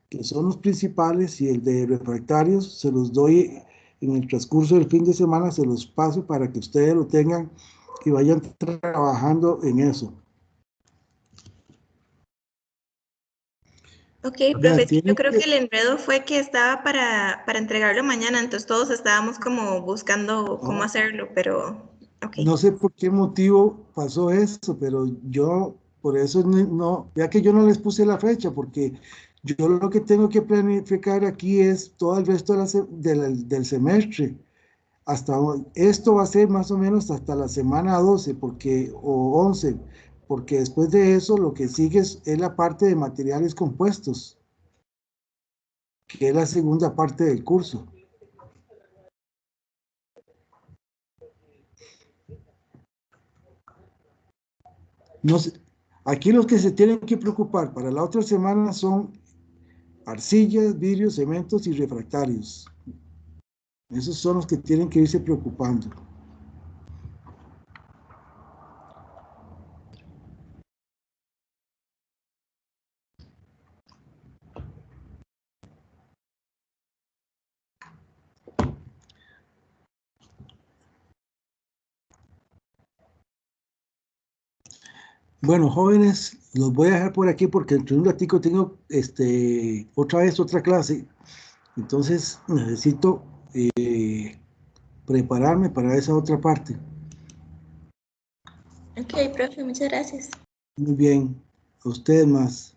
que son los principales y el de refractarios se los doy en el transcurso del fin de semana, se los paso para que ustedes lo tengan y vayan trabajando en eso. Ok, Ya profe, es que yo tienen creo que el enredo fue que estaba para entregarlo mañana, entonces todos estábamos como buscando cómo hacerlo, pero ok. No sé por qué motivo pasó eso, pero yo, por eso ya que yo no les puse la fecha, porque yo lo que tengo que planificar aquí es todo el resto del semestre. Esto va a ser más o menos hasta la semana 12 o 11, porque después de eso lo que sigue es la parte de materiales compuestos, que es la segunda parte del curso. No sé, aquí los que se tienen que preocupar para la otra semana son arcillas, vidrios, cementos y refractarios. Esos son los que tienen que irse preocupando. Bueno, jóvenes, los voy a dejar por aquí porque dentro de un ratico tengo otra vez otra clase. Entonces necesito prepararme para esa otra parte. Ok, profe, muchas gracias. Muy bien, a ustedes más.